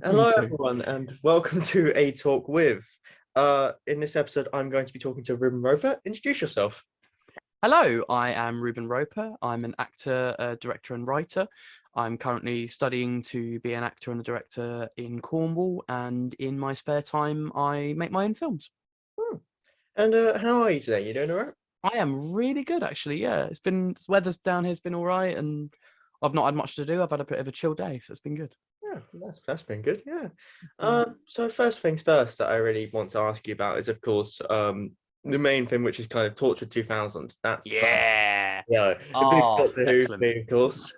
Me Hello, too. everyone, and welcome to A Talk With. In this episode, I'm going to be talking to Reuben Roper. Introduce yourself. Hello, I am Reuben Roper. I'm an actor, director, and writer. I'm currently studying to be an actor and a director in Cornwall, and in my spare time, I make my own films. Hmm. And how are you today? You doing all right? I am really good, actually. Yeah, weather's down here's been all right, and I've not had much to do. I've had a bit of a chill day, so it's been good. Yeah, that's been good. Yeah. Yeah. So first things first that I really want to ask you about is, of course, the main thing, which is kind of Torchwood 2000. That's kind of, Yeah. you know, a big Oh, Doctor Who excellent. thing, of course.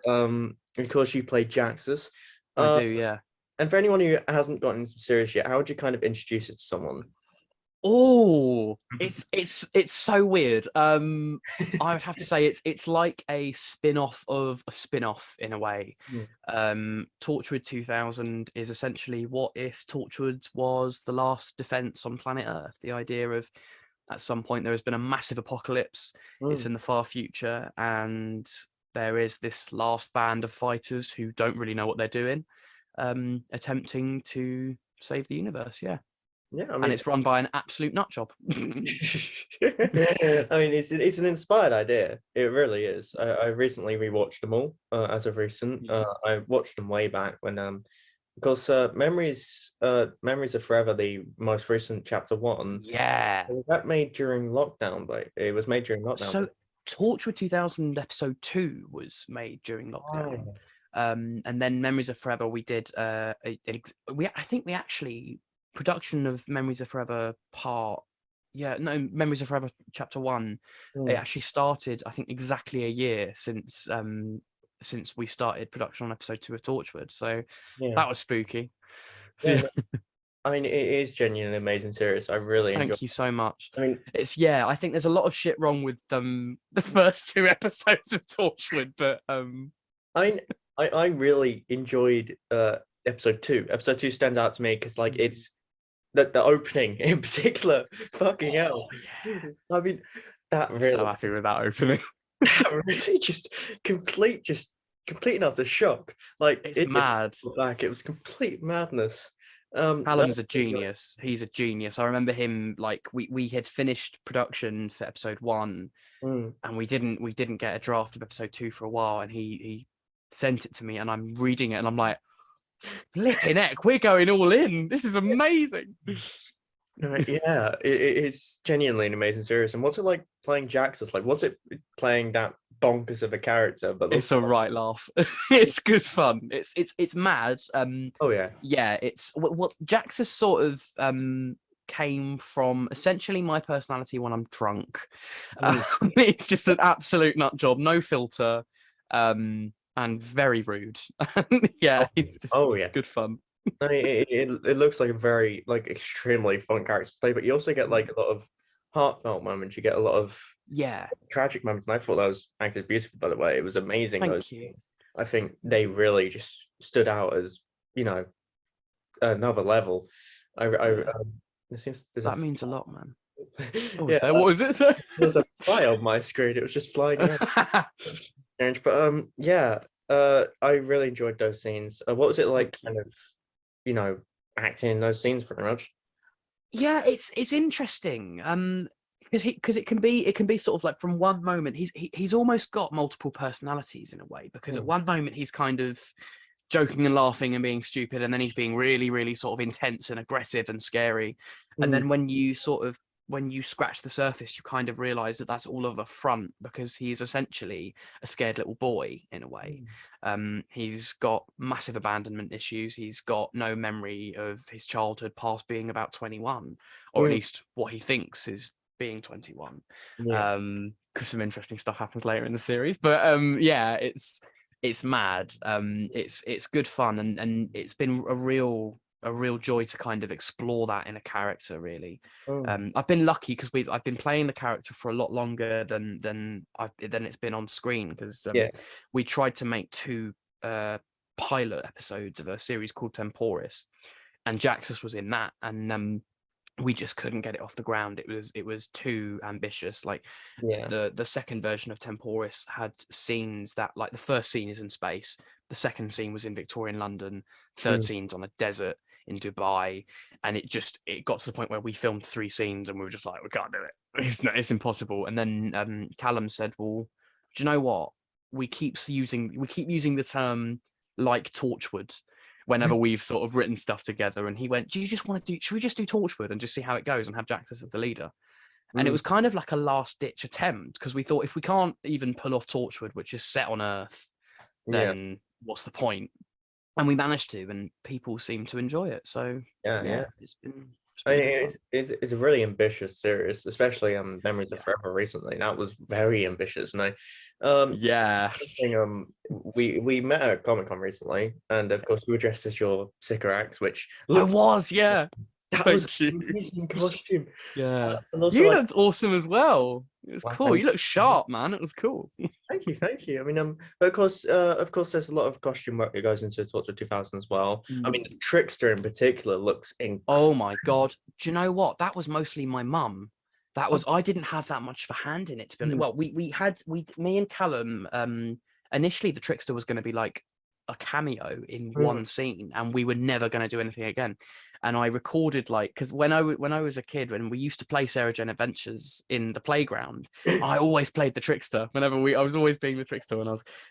Of course, you played Jaxus. I Uh, do, yeah. and for anyone who hasn't gotten into the series yet, how would you kind of introduce it to someone? Oh, it's so weird. I would have to say it's like a spin-off of a spin-off in a way. Hmm. Torchwood 2000 is essentially what if Torchwood was the last defense on planet Earth. The idea of at some point there has been a massive apocalypse. It's Hmm. in the far future, and there is this last band of fighters who don't really know what they're doing, attempting to save the universe. Yeah, Yeah, I and mean, it's run by an absolute nut job. I mean, it's an inspired idea. It really is. I recently rewatched them all. As of recent, Yeah. I watched them way back when because Memories of Forever, the most recent chapter one, Yeah. was that made during lockdown, but it was made during lockdown. So Torchwood 2000 episode 2 was made during lockdown. Oh, And then Memories of Forever we did I think we actually production of Memories of Forever part yeah, no, Memories of Forever chapter 1, it hmm, actually started I think exactly a year since we started production on episode 2 of Torchwood. So yeah, that was spooky. So yeah. yeah. No, I mean, it is genuinely amazing series. I really enjoy. Thank you so much. I mean, It's yeah, I think there's a lot of shit wrong with the first two episodes of Torchwood, but I mean, I really enjoyed episode two. Episode two stands out to me because like it's the opening in particular. Fucking hell, oh yeah. Jesus! I mean, that I'm so really happy with that opening. that really just complete and utter shock. Like It's it did mad. like it was complete madness. That Callum's a genius. He's a genius. I remember him like we had finished production for episode 1 mm. and we didn't get a draft of episode 2 for a while, and he sent it to me and I'm reading it and I'm like, flipping heck, we're going all in. This is amazing. No, yeah, it's genuinely an amazing series. And what's it like playing Jaxus? Like, what's it playing that bonkers of a character, but It's also a right laugh. It's good fun. It's mad. oh yeah. Yeah, it's what Jax's sort of came from essentially my personality when I'm drunk. Mm. It's just an absolute nut job, no filter, and very rude. Yeah, Oh, it's just oh yeah. good fun. I mean, it looks like a very like extremely fun character to play, but you also get like a lot of heartfelt moments. You get a lot of Yeah, tragic moments, and I thought that was acted beautifully. By the way, it was amazing. Those thank you. scenes. I think they really just stood out as you know another level. Yeah, There seems there's a that means a lot, man. Oh, yeah, was there? What was it? there's a fly on my screen. It was just flying around. Strange, but yeah, I really enjoyed those scenes. What was it like, Thank you. kind of, acting in those scenes, pretty much? Yeah, it's interesting. Because it can be sort of like from one moment he's almost got multiple personalities in a way, because at Mm, one moment he's kind of joking and laughing and being stupid, and then he's being really really sort of intense and aggressive and scary, and mm, then when you scratch the surface you kind of realize that that's all of a front, because he's essentially a scared little boy in a way. mm, He's got massive abandonment issues. He's got no memory of his childhood past being about 21, or at mm, least what he thinks is being 21. yeah. Because some interesting stuff happens later in the series, but yeah, it's mad. It's good fun, and it's been a real joy to kind of explore that in a character, really. Mm, I've been lucky because I've been playing the character for a lot longer than it's been on screen, because yeah. we tried to make two pilot episodes of a series called Temporis, and Jaxus was in that, and we just couldn't get it off the ground. It was too ambitious. Like Yeah. the second version of Temporis had scenes that, like, the first scene is in space, the second scene was in Victorian London, third scene's on a desert in Dubai, and it got to the point where we filmed 3 scenes and we were just like, we can't do it. It's impossible. And then Callum said, well, do you know what? We keep using the term like Torchwood whenever we've sort of written stuff together. And he went, do you just want to should we just do Torchwood and just see how it goes and have Jax as the leader? And it was kind of like a last ditch attempt, because we thought if we can't even pull off Torchwood, which is set on Earth, then what's the point? And we managed to, and people seem to enjoy it. So it's been it's a really ambitious series, especially Memories of Forever recently. That was very ambitious. And we met at Comic-Con recently, and of course you were dressed as your Sycorax, which I was, yeah. That was an amazing costume. Yeah. And also, you looked awesome as well. It was cool. You looked sharp, man. It was cool. Thank you. I mean, but of course, there's a lot of costume work that goes into Torchwood 2000 as well. I mean, the Trickster in particular looks incredible. Oh my god! Do you know what? That was mostly my mum. I didn't have that much of a hand in it, to be honest. Well, me and Callum. Initially, the Trickster was going to be like a cameo in one scene, and we were never going to do anything again. And I recorded, like, because when I was a kid, when we used to play Sarah Jane Adventures in the playground, I always played the Trickster. I was always being the Trickster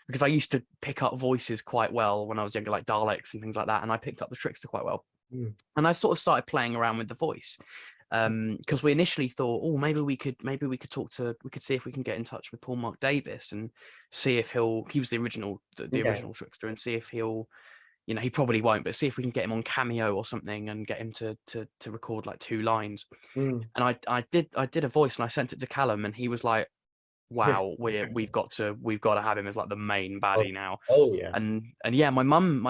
because I used to pick up voices quite well when I was younger, like Daleks and things like that, and I picked up the Trickster quite well. And I sort of started playing around with the voice, because we initially thought, maybe we could see if we can get in touch with Paul Mark Davis and see if he was the original Trickster, and see if he'll, he probably won't, but see if we can get him on Cameo or something and get him to record like 2 lines. And I did a voice and I sent it to Callum, and he was like, wow, we've got to have him as like the main baddie now. Oh yeah. And yeah, my mum,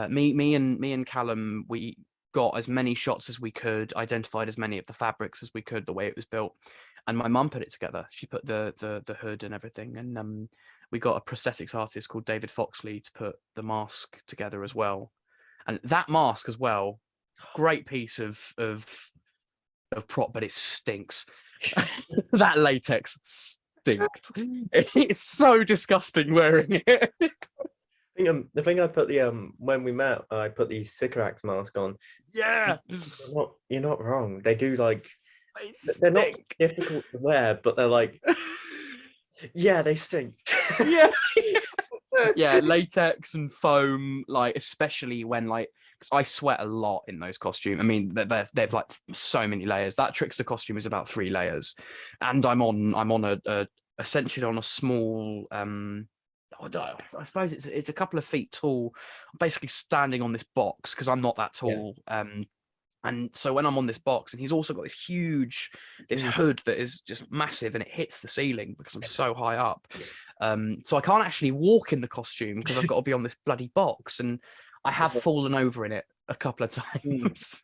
me and Callum, we got as many shots as we could, identified as many of the fabrics as we could, the way it was built, and my mum put it together. She put the hood and everything, and we got a prosthetics artist called David Foxley to put the mask together as well. And that mask as well, great piece of prop, but it stinks. That latex stinks. It's so disgusting wearing it. The thing I put when we met, I put the Sycorax mask on. Yeah, you're not wrong. They do, like, they're not difficult to wear, but they're like, yeah, they stink. Yeah. Yeah, latex and foam, like, especially when, like, because I sweat a lot in those costumes. I mean, they've like so many layers. That Trickster costume is about 3 layers, and I'm on essentially on a small I suppose it's a couple of feet tall. I'm basically standing on this box because I'm not that tall. And so when I'm on this box, and he's also got this hood that is just massive, and it hits the ceiling because I'm so high up. So I can't actually walk in the costume because I've got to be on this bloody box, and I have fallen over in it a couple of times.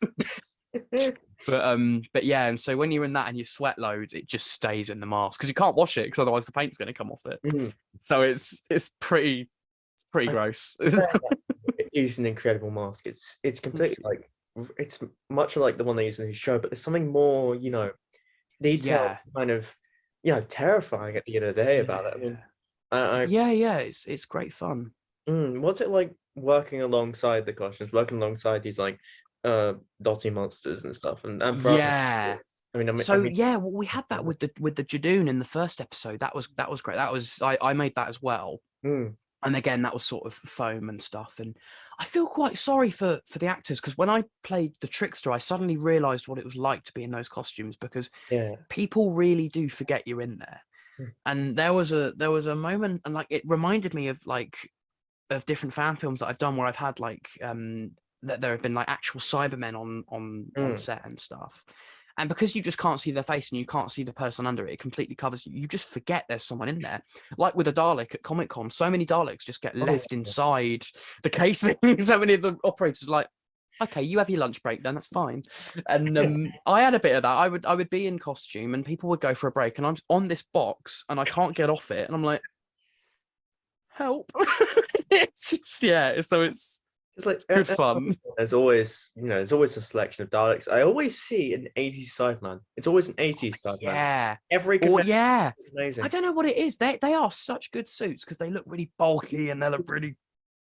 But yeah, and so when you're in that and you sweat loads, it just stays in the mask because you can't wash it because otherwise the paint's going to come off it. So it's pretty gross. It is an incredible mask. It's completely like, it's much like the one they use in his show, but there's something more, detailed, kind of, terrifying at the end of the day about it. I mean, it's great fun. What's it like working alongside the costumes, working alongside these like dotty monsters and stuff? And yeah, well, we had that with the Jadoon in the first episode. That was great. I made that as well. And again, that was sort of foam and stuff. And I feel quite sorry for the actors, because when I played the Trickster, I suddenly realized what it was like to be in those costumes, because people really do forget you're in there. And there was a moment, and like, it reminded me of different fan films that I've done where I've had like that there have been like actual Cybermen on set and stuff. And because you just can't see their face and you can't see the person under it, it completely covers you. You just forget there's someone in there. Like with a Dalek at Comic-Con, so many Daleks just get left inside the casing. So many of the operators are like, okay, you have your lunch break then, that's fine. And I had a bit of that. I would be in costume and people would go for a break, and I'm on this box and I can't get off it. And I'm like, help. It's like good fun. There's always a selection of Daleks. I always see an 80s Cyberman. It's always an 80s Cyberman. Yeah. Every is amazing. I don't know what it is. They are such good suits because they look really bulky and they look really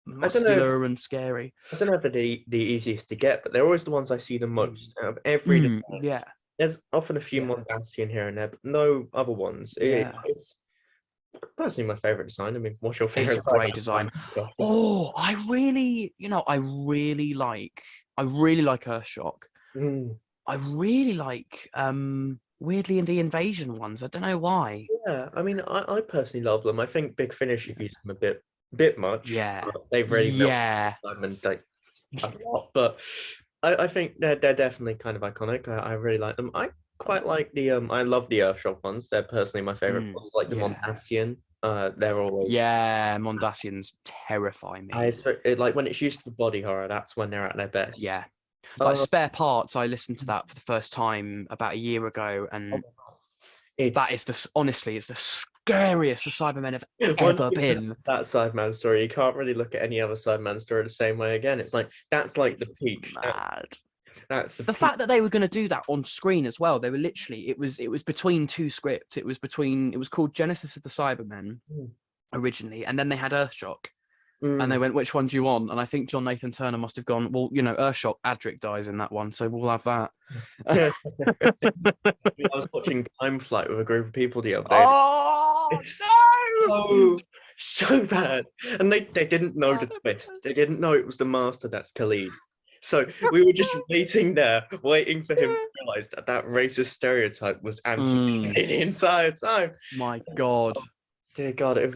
I don't know. muscular and scary. I don't know if they're the easiest to get, but they're always the ones I see the most out of every design. Yeah, There's often a few yeah, Mondasian here and there, but no other ones. yeah. It's personally my favorite design. I mean, what's your It's favorite a design? great design. Oh, I really like Earthshock. Mm, I really like weirdly in the invasion ones. I don't know why. yeah, I mean, I personally love them. I think Big Finish have used them a bit much. Yeah. They've really milked Yeah. Simon like a lot, but I think they're definitely kind of iconic. I really like them. I quite like I love the Earthshock ones. They're personally my favorite ones. Like the Yeah. Mondasian. They're always Yeah. Mondasians terrify me. like when it's used for body horror, that's when they're at their best. Yeah. Like Spare Parts, I listened to that for the first time about a year ago, and that is honestly, it's the scariest the Cybermen have ever been. That Sideman story, you can't really look at any other Sideman story the same way again. It's like that's like the peak. Mad. That's The fact that they were going to do that on screen as well. They were literally, it was between two scripts. It was called Genesis of the Cybermen originally, and then they had Earthshock. And they went, which one do you want? And I think John Nathan Turner must have gone, well, Earthshock, Adric dies in that one, so we'll have that. I was watching Time Flight with a group of people the other day. Oh, it's no! so bad. And they didn't know the twist. They didn't know it was the Master that's Khalid. So we were just waiting there, waiting for him to realize that racist stereotype was Anthony the entire time. My God. Dear God, it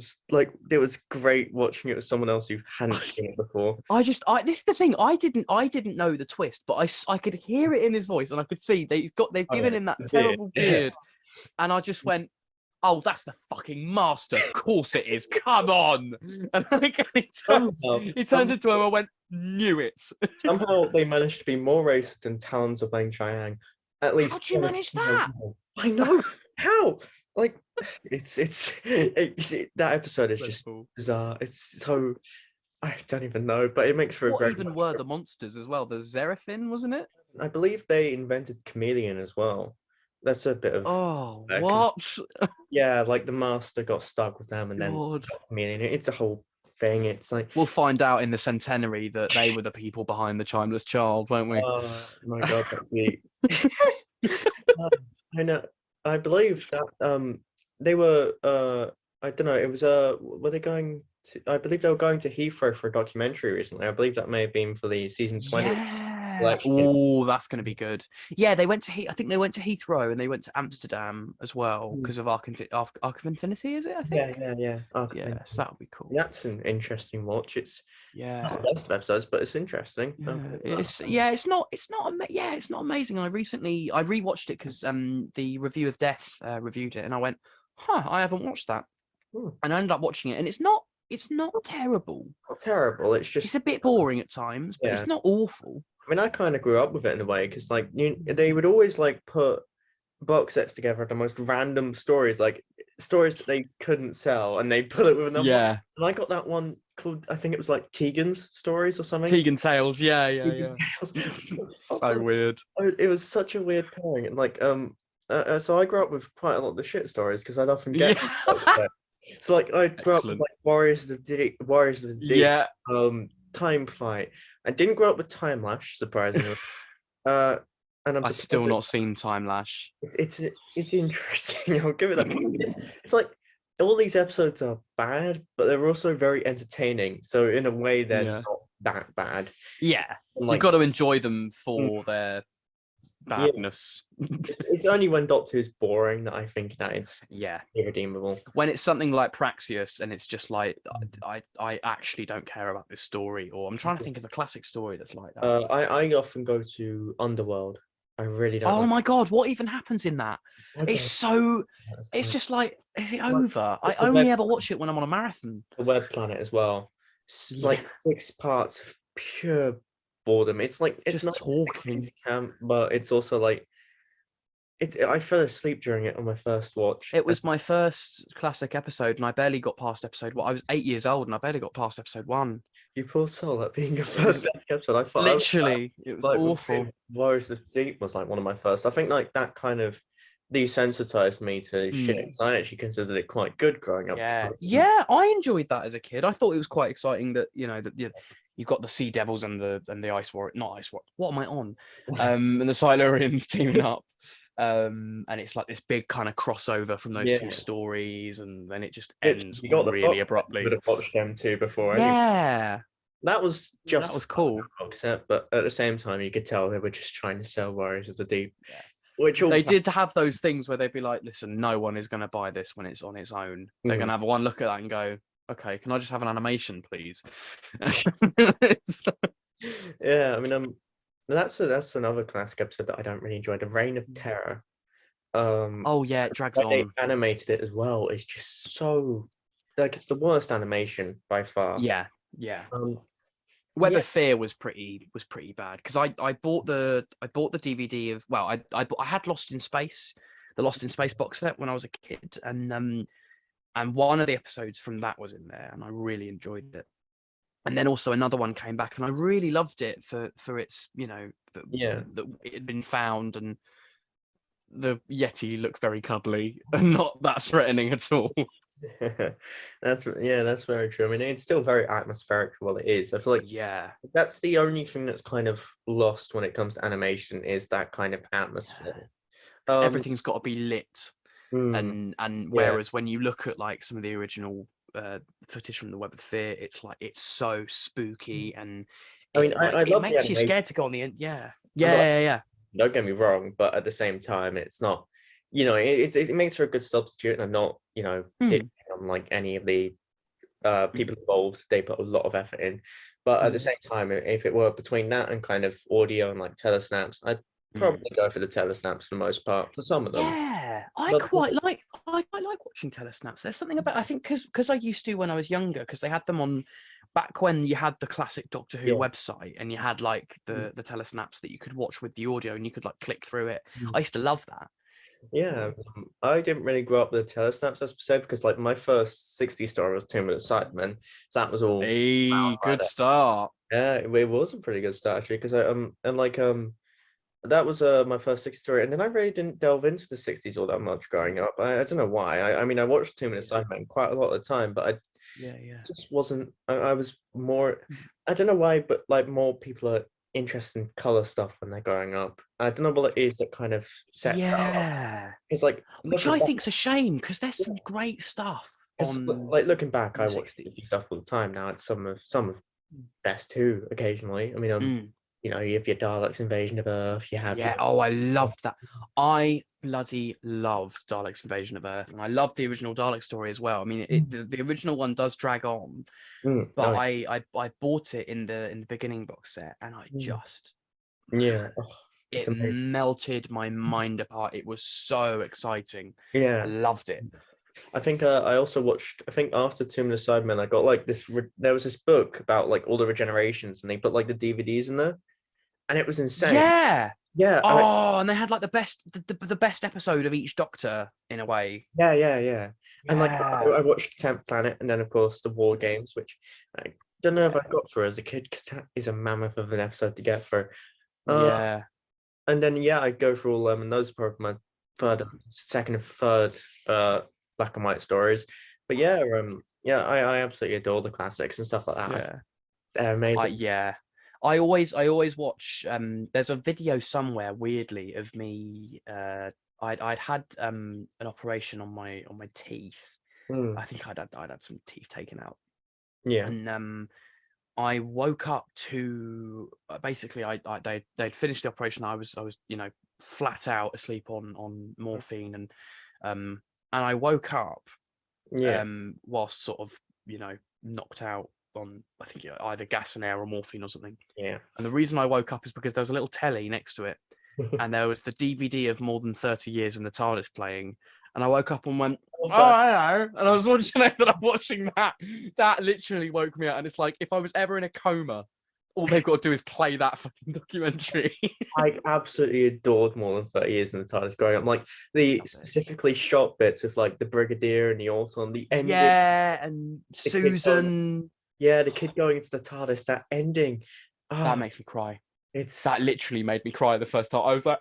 was great watching it with someone else who hadn't seen it before. This is the thing. I didn't know the twist, but I could hear it in his voice, and I could see they've given him that terrible beard, and I just went, "Oh, that's the fucking Master. Of course it is. Come on!" And he turns into him. I went, "Knew it." Somehow they managed to be more racist than Talons of Wang Chiang. At least. How'd you manage that? I know how. Like it's that episode is just bizarre. It's so I don't even know, but it makes for what even were the monsters as well? The Xeraphim, wasn't it? I believe they invented Chameleon as well. That's a bit of what? Yeah, like the Master got stuck with them, and then Chameleon. It's a whole thing. It's like we'll find out in the centenary that they were the people behind the Timeless Child, won't we? Oh my God, that'd be... I know. I believe that they were I don't know, it was were they going to, I believe they were going to Heathrow for a documentary recently. I believe that may have been for the season 20. Yeah. Oh, that's going to be good. Yeah, I think they went to Heathrow and they went to Amsterdam as well because of Arc of Infinity, is it? I think. Yeah. Yeah, so that would be cool. That's an interesting watch. It's not the best of episodes, but it's interesting. It's not amazing. I rewatched it because the Review of Death reviewed it, and I went, I haven't watched that, and I ended up watching it, and it's not terrible. Not terrible. It's a bit boring at times, but it's not awful. I mean, I kind of grew up with it in a way because they would always put box sets together of the most random stories, like stories that they couldn't sell, and they put it with another. Yeah. And I got that one called, I think it was like Tegan's Stories or something. Tegan Tales, yeah. So weird. It was such a weird pairing, and so I grew up with quite a lot of the shit stories because I'd often get. So I grew up with Warriors of the Deep, Time Flight. I didn't grow up with Time Lash, surprisingly. And I've still not seen Time Lash. It's interesting. I'll give it that. It's like all these episodes are bad, but they're also very entertaining. So in a way, they're not that bad. Yeah, you've got to enjoy them for their badness. It's only when Doctor Who's boring that I think that it's irredeemable. When it's something like Praxius and it's just like I actually don't care about this story, or I'm trying to think of a classic story that's like that. I often go to Underworld. I really don't. Oh my God, what even happens in that? It's just like, is it over? I only ever watch it when I'm on a marathon. The Web Planet as well. Like 6 parts of pure boredom. It's just not talking camp, but it's also I fell asleep during it on my first watch. It was my first classic episode, and I barely got past episode 1. I was 8 years old, and I barely got past episode 1. You poor soul, that being your first episode. I thought literally, it was awful. Warriors of the Deep was one of my first. I think that kind of desensitized me to shit. So I actually considered it quite good growing up. Yeah, I enjoyed that as a kid. I thought it was quite exciting that you've got the Sea Devils and the Ice War, not Ice War. What am I on? And the Silurians teaming up. And it's like this big kind of crossover from those two stories, and then it just ends really abruptly. You would have watched them too before. Yeah, that was cool. Box set, but at the same time, you could tell they were just trying to sell Warriors of the Deep. Yeah. Which they did have those things where they'd be like, "Listen, no one is going to buy this when it's on its own. They're going to have one look at that and go, okay, can I just have an animation, please?" Yeah, I mean, that's another classic episode that I don't really enjoy. The Reign of Terror. Oh yeah, it drags on. They animated it as well. It's just so like it's the worst animation by far. Yeah. Web of Fear was pretty bad because I bought the DVD of I had Lost in Space, the Lost in Space box set when I was a kid, and one of the episodes from that was in there, and I really enjoyed it. And then also another one came back, and I really loved it for its that it had been found, and the Yeti looked very cuddly and not that threatening at all. That's very true. I mean, it's still very atmospheric for what it is. I feel like that's the only thing that's kind of lost when it comes to animation is that kind of atmosphere. Everything's got to be lit, and whereas when you look at like some of the original footage from the Web of Fear, it's like it's so spooky, and it makes you scared to go on the end. Yeah. Don't get me wrong, but at the same time, it's not. It makes for a good substitute, and I'm not, on like any of the people involved. They put a lot of effort in, but at the same time, if it were between that and kind of audio and like telesnaps, I'd probably go for the telesnaps for the most part. For some of them, I quite like watching telesnaps. There's something about, I think, because I used to when I was younger, because they had them on back when you had the classic Doctor Who website, and you had like the telesnaps that you could watch with the audio, and you could like click through it. I used to love that. Yeah, I didn't really grow up with the telesnaps, as per se, because like my first 60 story was Tomb of the Cybermen, so that was all good start. Yeah, it was a pretty good start actually, because that was my first 60 story, and then I really didn't delve into the 60s all that much growing up. I don't know why. I mean, I watched Tomb of the Cybermen quite a lot of the time, but I just wasn't. I was more. I don't know why, but like more people are interested in color stuff when they're growing up. I don't know what it is that kind of set that up. It's like, which I think's a shame, because there's some great stuff on, like looking back, I watch stuff all the time now. It's some of best Who occasionally. I mean, you have your Daleks Invasion of Earth. You have I loved that. I bloody loved Daleks Invasion of Earth, and I loved the original Dalek story as well. I mean, the original one does drag on, but I bought it in the beginning box set, and I just it melted my mind apart. It was so exciting. I loved it. I think I also watched. I think after Tomb of the Cybermen, I got like this. There was this book about like all the regenerations, and they put like the DVDs in there, and it was insane. Yeah. And they had like the best episode of each Doctor in a way. Yeah. And like I watched 10th Planet, and then of course the War Games, which I don't know if I got through as a kid, because that is a mammoth of an episode to get through. And then I go through all them, and those are probably my second and third black and white stories. But I absolutely adore the classics and stuff like that. They're amazing. I always watch. There's a video somewhere, weirdly, of me. I'd had an operation on my teeth. I think I'd had some teeth taken out. And I woke up to basically they'd finished the operation. I was flat out asleep on morphine, and I woke up whilst sort of knocked out on, I think, either gas and air or morphine or something. And the reason I woke up is because there was a little telly next to it, and there was the DVD of More Than 30 Years in the TARDIS playing, and I woke up and went, hello, and I was watching it, and I'm watching that. That literally woke me up, and it's like, if I was ever in a coma, all they've got to do is play that fucking documentary. I absolutely adored More Than 30 Years in the TARDIS growing up. Like the specifically shot bits with like the Brigadier and the Autumn, the ending. And Susan. The kid going into the TARDIS, that ending. That makes me cry. That literally made me cry the first time. I was like,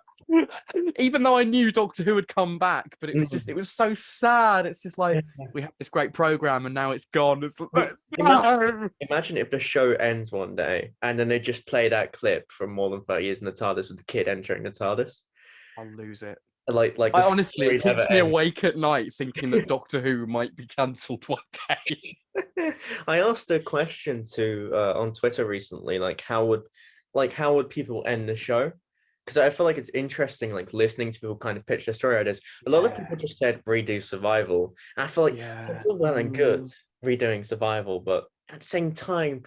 even though I knew Doctor Who had come back, but it was just, it was so sad. It's just like, we have this great program and now it's gone. It's like, imagine if the show ends one day and then they just play that clip from more than 30 years in the TARDIS with the kid entering the TARDIS. I'll lose it. Like I honestly, it keeps me awake at night thinking that Doctor Who might be cancelled one day. I asked a question to on Twitter recently, like how would people end the show? Because I feel like it's interesting, like listening to people kind of pitch their story ideas. A lot of people just said redo Survival. And I feel like it's all well and good redoing Survival, but at the same time,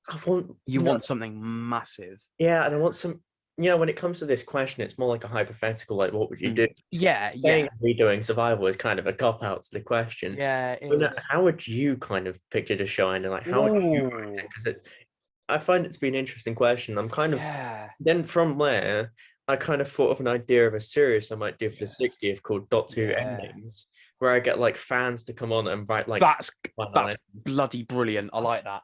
I want want something massive. Yeah, and I want some. When it comes to this question, it's more like a hypothetical, like what would you do? Saying redoing Survival is kind of a cop out to the question. Yeah, how would you kind of picture the show, and like how would you write it? Because I find it to be an interesting question. I'm kind of then from there, I kind of thought of an idea of a series I might do for the 60th called Doctor Who Endings, where I get like fans to come on and write like that's bloody brilliant. I like that.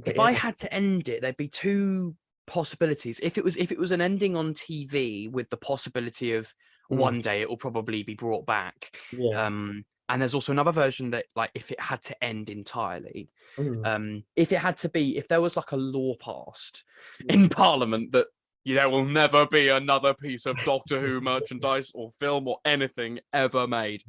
If I had to end it, there'd be two possibilities. If it was an ending on TV with the possibility of one day it will probably be brought back. And there's also another version that, like, if it had to end entirely, if there was like a law passed in Parliament that there will never be another piece of Doctor Who merchandise or film or anything ever made,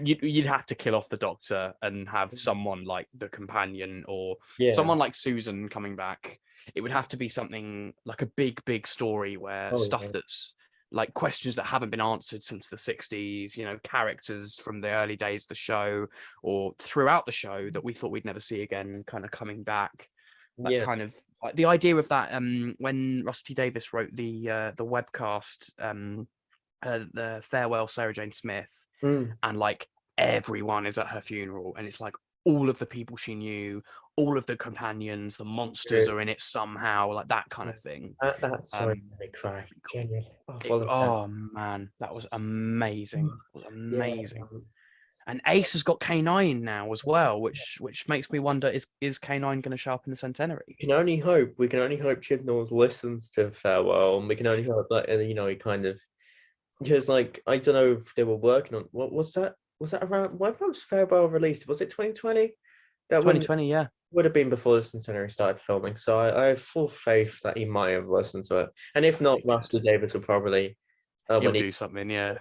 you'd have to kill off the Doctor and have someone like the Companion or someone like Susan coming back. It would have to be something like a big story where stuff that's like questions that haven't been answered since the 60s, characters from the early days of the show or throughout the show that we thought we'd never see again kind of coming back. Kind of like the idea of that when Russell T Davies wrote the webcast, the Farewell Sarah Jane Smith, and like everyone is at her funeral and it's like all of the people she knew, all of the companions, the monsters are in it somehow, like that kind of thing. That's so made me cry. Genuinely. Man, that was amazing. It was amazing. And Ace has got K9 now as well, which makes me wonder, is K9 going to show up in the centenary? We can only hope Chibnall listens to Farewell, and we can only hope that he kind of, because like I don't know if they were working on what was that around, when was Farewell released? Was it 2020? 2020, yeah. Would have been before the centenary started filming, so I have full faith that he might have listened to it, and if not, Russell Davies will probably he'll do something. Yeah.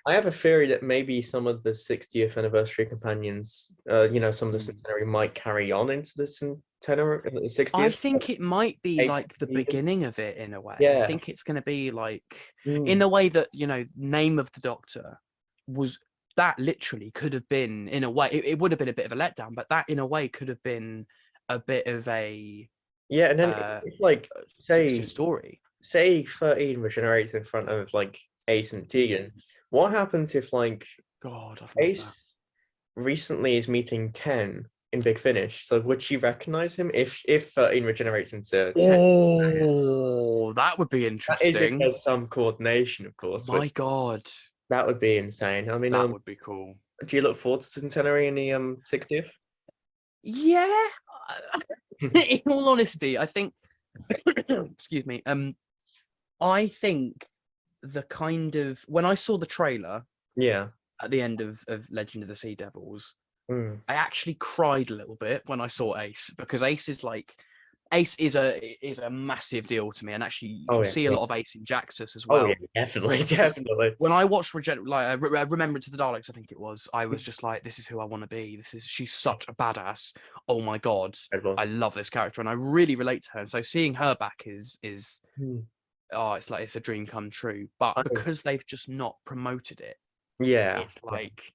I have a theory that maybe some of the 60th anniversary companions, some of the centenary might carry on into the centenary, the 60th. I think it might be like the beginning of it in a way. I think it's going to be like in the way that Name of the Doctor was. That literally could have been, in a way, it would have been a bit of a letdown, but that in a way could have been a bit of a and then like say story. Say 13 regenerates in front of like Ace and Tegan. What happens if like Ace recently is meeting 10 in Big Finish? So would she recognize him if 13 regenerates into 10? Oh, that would be interesting. That is if there's some coordination, of course. My God. That would be insane. I mean, that would be cool. Do you look forward to Centenary in the 60th? Yeah. In all honesty, I think. Excuse me. I think the kind of when I saw the trailer, at the end of Legend of the Sea Devils, I actually cried a little bit when I saw Ace, because Ace is a massive deal to me, and actually you can see a lot of Ace in Jaxus as well. Definitely. When I watched Remembrance of the Daleks, I think it was, I was just like, this is who I want to be. She's such a badass. Oh my God, I love this character, and I really relate to her. And so seeing her back is it's like it's a dream come true. But because they've just not promoted it, it's like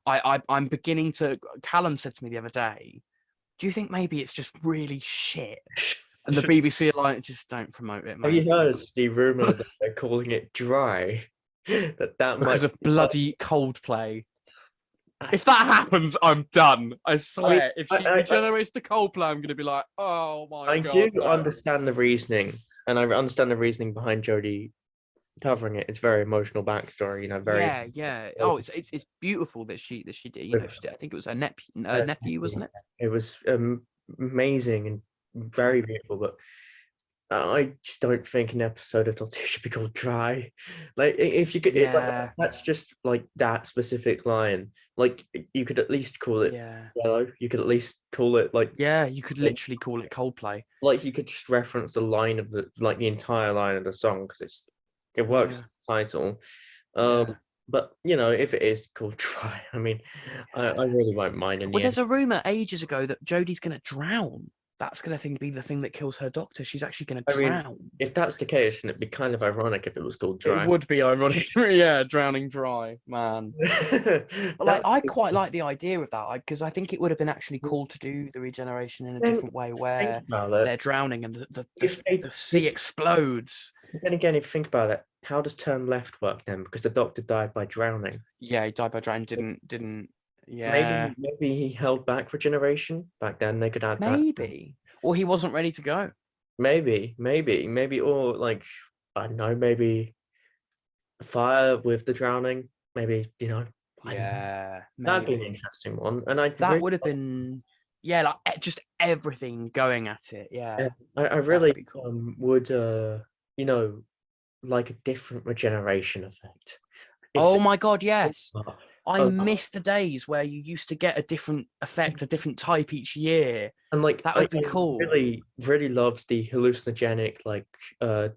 I'm beginning to. Callum said to me the other day, do you think maybe it's just really shit? And the BBC are like, just don't promote it, mate. Have you heard the rumour that they're calling it dry? that because of bloody Coldplay. If that happens, I'm done. I swear. If she regenerates to Coldplay, I'm going to be like, oh my God. I do understand the reasoning, and I understand the reasoning behind Jodie covering it. It's very emotional backstory, very Oh, it's beautiful that she did. I think it was her nephew, wasn't it? It was amazing, and very beautiful, but I just don't think an episode of Doctor Who should be called Dry. Like if you could, Yeah, that's just like that specific line. Like you could at least call it yeah, Yellow. You could at least call it yeah. You could literally call it Coldplay. like you could just reference the line of the entire line of the song because it works Yeah, as a title. yeah, But you know, if it is called Try, I mean, I yeah. really won't mind in Well, the end. there's a rumor ages ago that Jodie's going to drown. That's going to be the thing that kills her doctor. She's actually going to I mean, drown. if that's the case, then it'd be kind of ironic if it was called It Dry. would be ironic. Yeah, drowning dry, man. But like, That I quite like the idea of that because I think it would have been actually cool to do the regeneration in a then different way think where about it. they're drowning and If they, the sea explodes. then again, if you think about it, how does turn left work then? Because the Doctor died by drowning. Yeah, he died by drowning. Didn't. Maybe Yeah, maybe he held back regeneration back then. They could add that. maybe. Or he wasn't ready to go. Maybe, or like I don't know, maybe fire with the drowning. Maybe I don't know. Yeah, That'd be an maybe. interesting one, and I That really, would have been, yeah, like just everything going at it. yeah, Yeah, I that would really be cool. would you know like a different regeneration effect. It's Oh my God, yes. I uh, miss the days where you used to get a different effect, a different type each year. and like That I would be cool. really loved the hallucinogenic like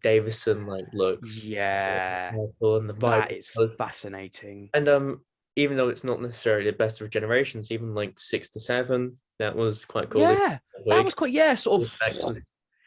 Davison like looks, Yeah, and the vibe. that is fascinating. And even though it's not necessarily the best of generations, even like 6 to 7, that was quite cool. Yeah, that Wig. was quite, yeah, sort of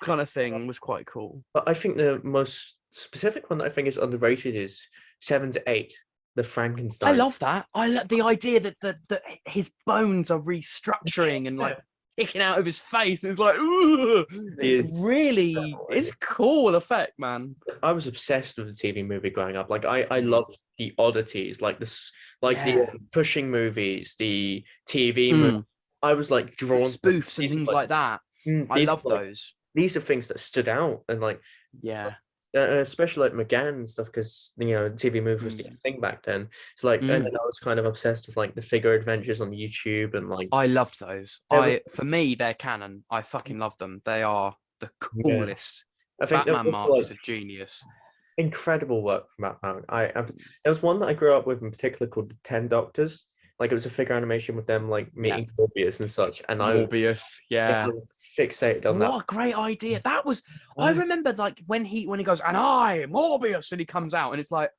kind of thing was quite cool. But I think the most specific one that I think is underrated is 7 to 8, the I Frankenstein. love that. I love the idea that his bones are restructuring and like sticking out of his face. It's like, ooh, it's Is really, it's cool effect, man. I was obsessed with the TV movie growing up. Like I loved the oddities, like this, like the Yeah. pushing movies, the TV movie. Mm. I was like drawn to Spoofs and these, things like that. I these love are, like those. these are things that stood out, and like Yeah. especially like McGann and stuff, because TV movie was the Mm. thing back then. It's like, and then Mm. I was kind of obsessed with like the figure adventures on YouTube, and like I loved those. there was, For me, they're canon. I fucking love them. They are the yeah, coolest. I think there Batman was March like is a genius. incredible work from Batman. There was one that I grew up with in particular called the 10 Doctors. Like it was a figure animation with them like Yeah. meeting Morbius and such, and Morbius. I Yeah. was fixated on that. What a great idea. That was, I remember like when he goes, and I, Morbius, and he comes out and it's like,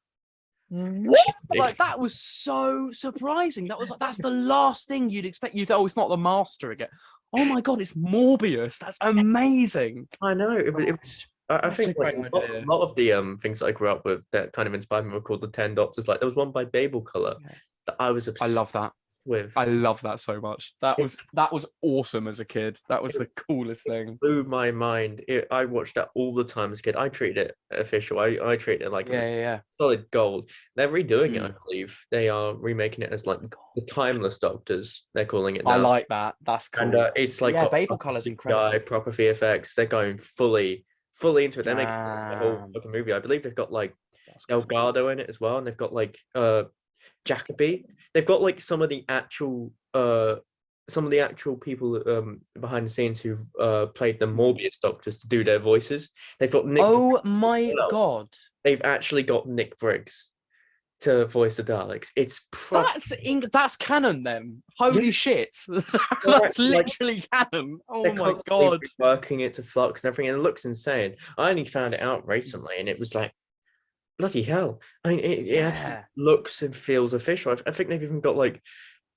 what? Like that was so surprising. That was like, that's the last thing you'd expect. You thought, oh, it's not the Master again. Oh my God, it's Morbius. That's amazing. I know it was. I Such a think like great a idea. lot of the things that I grew up with that kind of inspired me were called the 10 Doctors. Like there was one by Babel Color Yeah. that I was I obsessed love that. with. I love that so much. That It was awesome as a kid. That was the coolest thing. blew my mind. I watched that all the time as a kid. I treated it official. I treated it like it Yeah, was yeah, solid gold. They're redoing it, I Mm. believe. They are remaking it as like the Timeless Doctors. They're calling it I now, like that. That's and cool. it's like Yeah, got Babel proper Color's CGI, incredible. proper VFX. They're going fully into it. They're making the whole Damn. fucking movie. I believe they've got like That's cool. Delgado in it as well, and they've got like Jacoby. They've got like some of the actual people behind the scenes who've played the Morbius Doctors to do their voices. They've got Nick. Oh my God. They've actually got Nick Briggs to voice the Daleks. It's That's canon then. Holy shit. That's literally canon. Oh they're my constantly God. working it to flux and everything, and it looks insane. I only found it out recently, and it was like, bloody hell! I mean, it actually Yeah. looks and feels official. I think they've even got like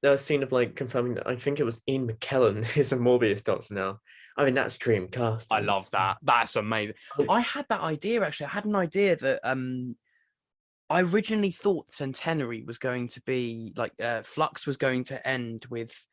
a scene of like confirming that I think it was Ian McKellen is a Morbius Doctor now. I mean, that's dream casting. I love that. That's amazing. I had that idea actually. I had an idea that I originally thought Centenary was going to be like Flux was going to end with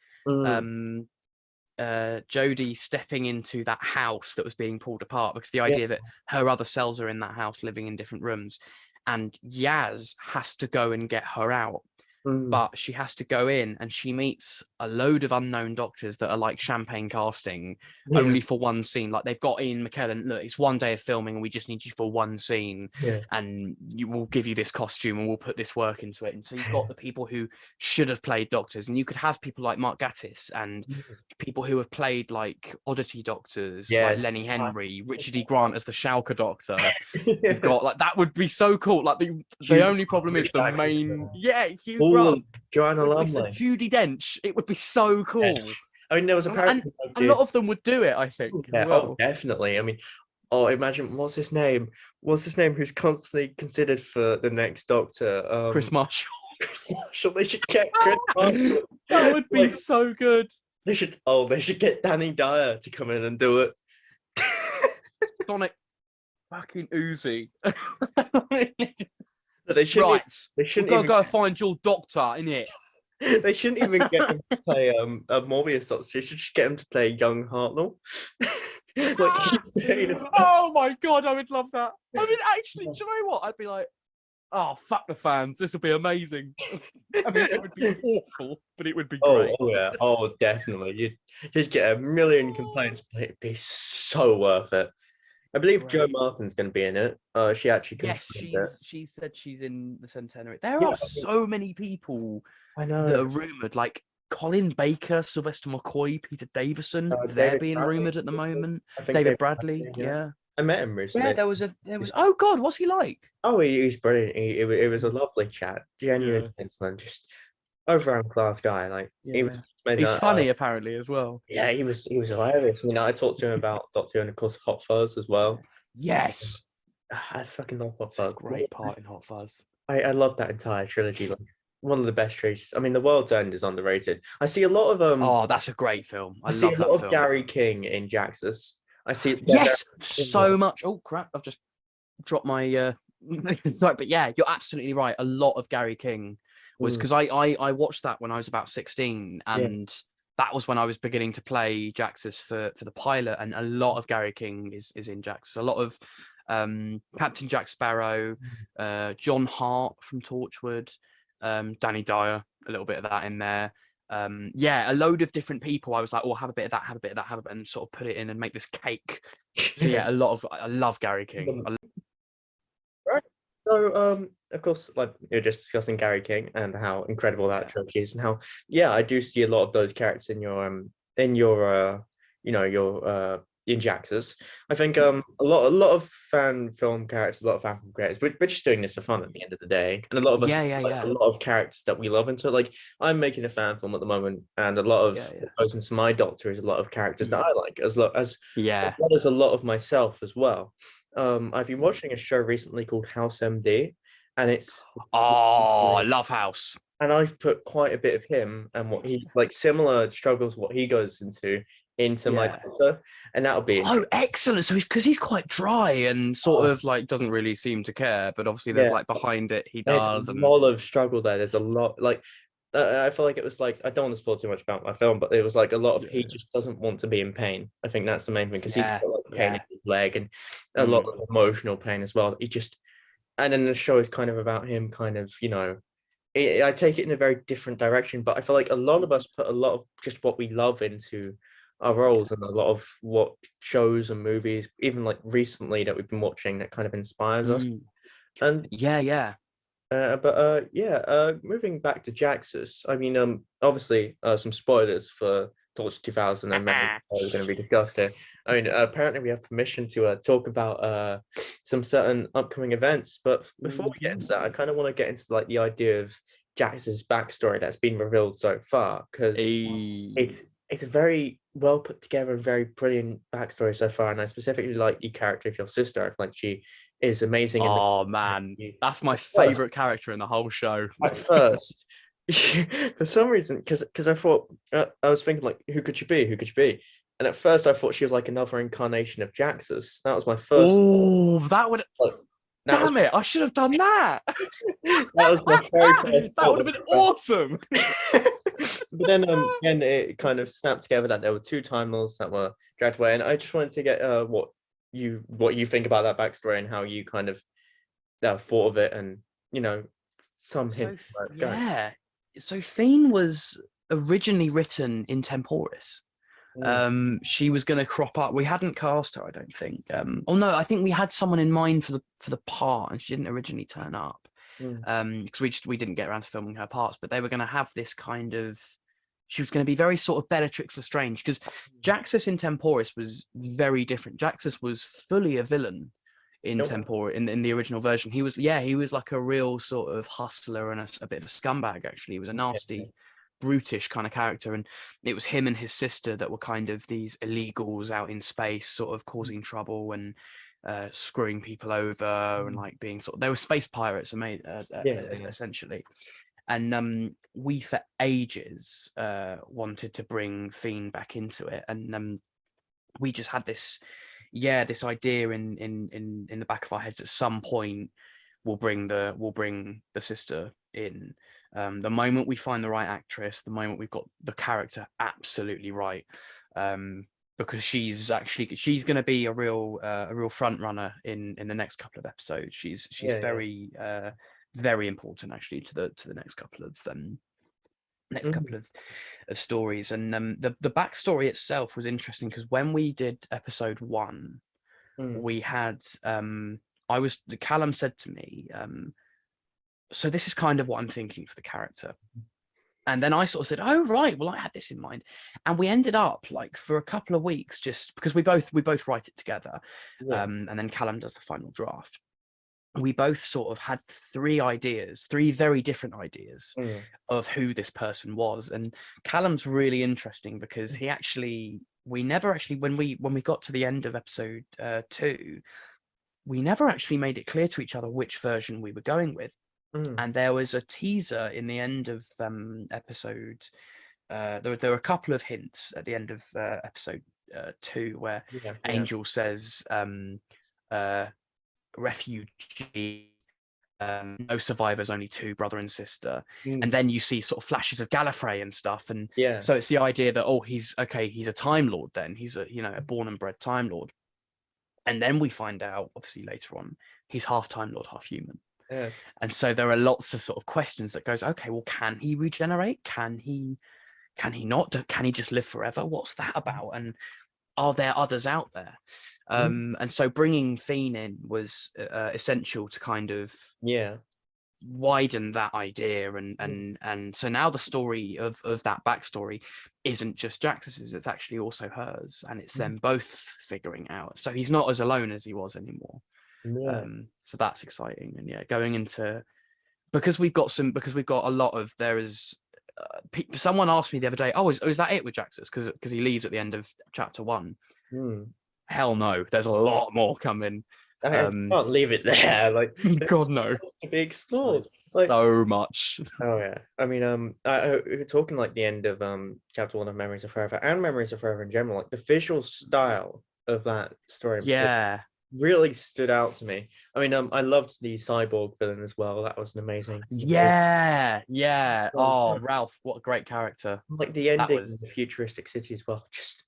Jodie stepping into that house that was being pulled apart, because the idea that her other cells are in that house living in different rooms and Yaz has to go and get her out. but she has to go in and she meets a load of unknown doctors that are like champagne casting only for one scene. Like they've got Ian McKellen, look, it's one day of filming and we just need you for one scene, and you will give you this costume and we'll put this work into it. And so you've got the people who should have played doctors, and you could have people like Mark Gatiss and people who have played like oddity doctors, like Lenny Henry, Richard E. Grant as the Schalke doctor. You've got like, that would be so cool. Like the only problem is the main, Hugh Grant, Joanna Lumley, Judi Dench. It would be so cool. Yeah. I mean, there was apparently and a lot of them would do it, I think. Yeah, well. Definitely. I mean, imagine what's his name? Who's constantly considered for the next Doctor? Chris Marshall. Chris Marshall. They should get Chris Marshall. That would be so good. They should get Danny Dyer to come in and do it. Sonic fucking Uzi. They shouldn't. Right. They shouldn't even go find your doctor in it. They shouldn't even get him to play a Morbius doctor. They should just get him to play young Hartnell. Oh my god, I would love that. I mean, actually, do you know what? I'd be like, oh, fuck the fans. This will be amazing. I mean, it would be awful, but it would be great. Oh yeah. Oh, definitely. You'd get a million complaints, but it'd be so worth it. I believe Jo Martin's going to be in it. She actually she said she's in the Centenary. There are so many people I know that are rumoured, like Colin Baker, Sylvester McCoy, Peter Davison. They're being rumoured at the moment. David Bradley, I met him recently. Yeah, there was. Oh God, what's he like? Oh, he's brilliant. It was a lovely chat. Genuine gentleman, just overall class guy. Like he's funny apparently as well. Yeah, he was hilarious. I mean, I talked to him about Doctor Who and of course Hot Fuzz as well. Yes, I fucking love Hot Fuzz. Great part in Hot Fuzz. I love that entire trilogy. Like one of the best trilogies. I mean, The World's End is underrated. I see a lot of Oh, that's a great film. I see love a that lot film. of Gary King in Jaxus. I see so much. Oh crap! I've just dropped my. Sorry, but yeah, you're absolutely right. A lot of Gary King was because I watched that when I was about 16, and that was when I was beginning to play Jaxus for the pilot, and a lot of Gary King is in Jaxus. A lot of Captain Jack Sparrow, John Hart from Torchwood, Danny Dyer, a little bit of that in there. A load of different people. I was like, oh, have a bit of that, have a bit of that, have a bit, and sort of put it in and make this cake. So yeah, I love Gary King. Right. So of course, like you're just discussing Gary King and how incredible that trilogy is, and how I do see a lot of those characters in your in Jaxus. I think a lot of fan film characters, a lot of fan film creators, we're just doing this for fun at the end of the day, and a lot of us a lot of characters that we love into it. Like I'm making a fan film at the moment, and a lot of what goes into my Doctor is a lot of characters that I like, as well as a lot of myself as well. I've been watching a show recently called House MD, and it's I love House, and I've put quite a bit of him and what he like similar struggles, what he goes into my Doctor, and that'll be excellent. So he's quite dry and sort of like doesn't really seem to care, but obviously there's like behind it he does. There's a lot of struggle there. There's a lot like I feel like it was like I don't want to spoil too much about my film, but it was like a lot of he just doesn't want to be in pain. I think that's the main thing because he's got like pain in his leg and a lot of emotional pain as well. And then the show is kind of about him, kind of I take it in a very different direction, but I feel like a lot of us put a lot of just what we love into our roles, and a lot of what shows and movies, even like recently that we've been watching, that kind of inspires us. And moving back to Jaxus, I mean, obviously, some spoilers for Torch 2000 and many are going to be discussed here. I mean, apparently we have permission to talk about some certain upcoming events, but before we get into that, I kind of want to get into like the idea of Jax's backstory that's been revealed so far, because it's a very well put together, very brilliant backstory so far, and I specifically like the character of your sister. I feel like she is amazing. Oh man, that's my favorite character in the whole show. At first, for some reason, because I thought I was thinking like, who could she be? Who could she be? And at first, I thought she was like another incarnation of Jaxus. That was my first. Oh, that would. Damn it! I should have done that. That was my very first. That would have been awesome. But then it kind of snapped together that there were two Time Lords that were dragged away, and I just wanted to get what you think about that backstory and how you kind of thought of it, and some hints. So Fiend was originally written in temporis. She was going to crop up. We hadn't cast her, I don't think. Oh no, I think we had someone in mind for the part, and she didn't originally turn up. Because we didn't get around to filming her parts, but they were going to have this kind of. She was going to be very sort of Bellatrix Lestrange, because Jaxus in temporis was very different. Jaxus was fully a villain in temporis in the original version. He was like a real sort of hustler and a bit of a scumbag. Actually, he was a nasty, brutish kind of character, and it was him and his sister that were kind of these illegals out in space, sort of causing trouble and screwing people over, and like being they were space pirates, essentially. And we for ages wanted to bring Fiend back into it, and we just had this idea in the back of our heads. At some point we'll bring the sister in. The moment we find the right actress, the moment we've got the character absolutely right, because she's going to be a real front runner in the next couple of episodes. She's very important actually to the next couple of of stories. And the backstory itself was interesting, because when we did episode 1, we had Callum said to me, so this is kind of what I'm thinking for the character. And then I sort of said, oh, right, well, I had this in mind. And we ended up, like, for a couple of weeks, just because we both write it together. And then Callum does the final draft. We both sort of had three very different ideas of who this person was. And Callum's really interesting, because we never actually, when we got to the end of episode 2, we never actually made it clear to each other which version we were going with. And there was a teaser in the end of episode. There were a couple of hints at the end of episode 2 where Angel says, "Refugee, no survivors, only 2, brother and sister." And then you see sort of flashes of Gallifrey and stuff, and so it's the idea that he's a Time Lord. Then he's a born and bred Time Lord, and then we find out obviously later on he's half Time Lord, half human. And so there are lots of sort of questions that goes, okay, well, can he regenerate? Can he not? Can he just live forever? What's that about? And are there others out there? And so bringing Fiend in was essential to kind of widen that idea. And so now the story of that backstory isn't just Jaxus's, it's actually also hers, and it's them both figuring out. So he's not as alone as he was anymore. So that's exciting. And going into, because we've got a lot of, there is someone asked me the other day, is that it with Jaxus, because he leaves at the end of chapter 1. Hell no, there's a lot more coming. I can't leave it there. Like, God no, to be explored. So much. Oh yeah, I mean, talking like the end of chapter 1 of Memories of Forever and Memories of Forever in general, like the visual style of that story, really stood out to me. I mean, I loved the cyborg villain as well. That was an amazing. Oh, Ralph, what a great character. Like the ending of the futuristic city as well. Just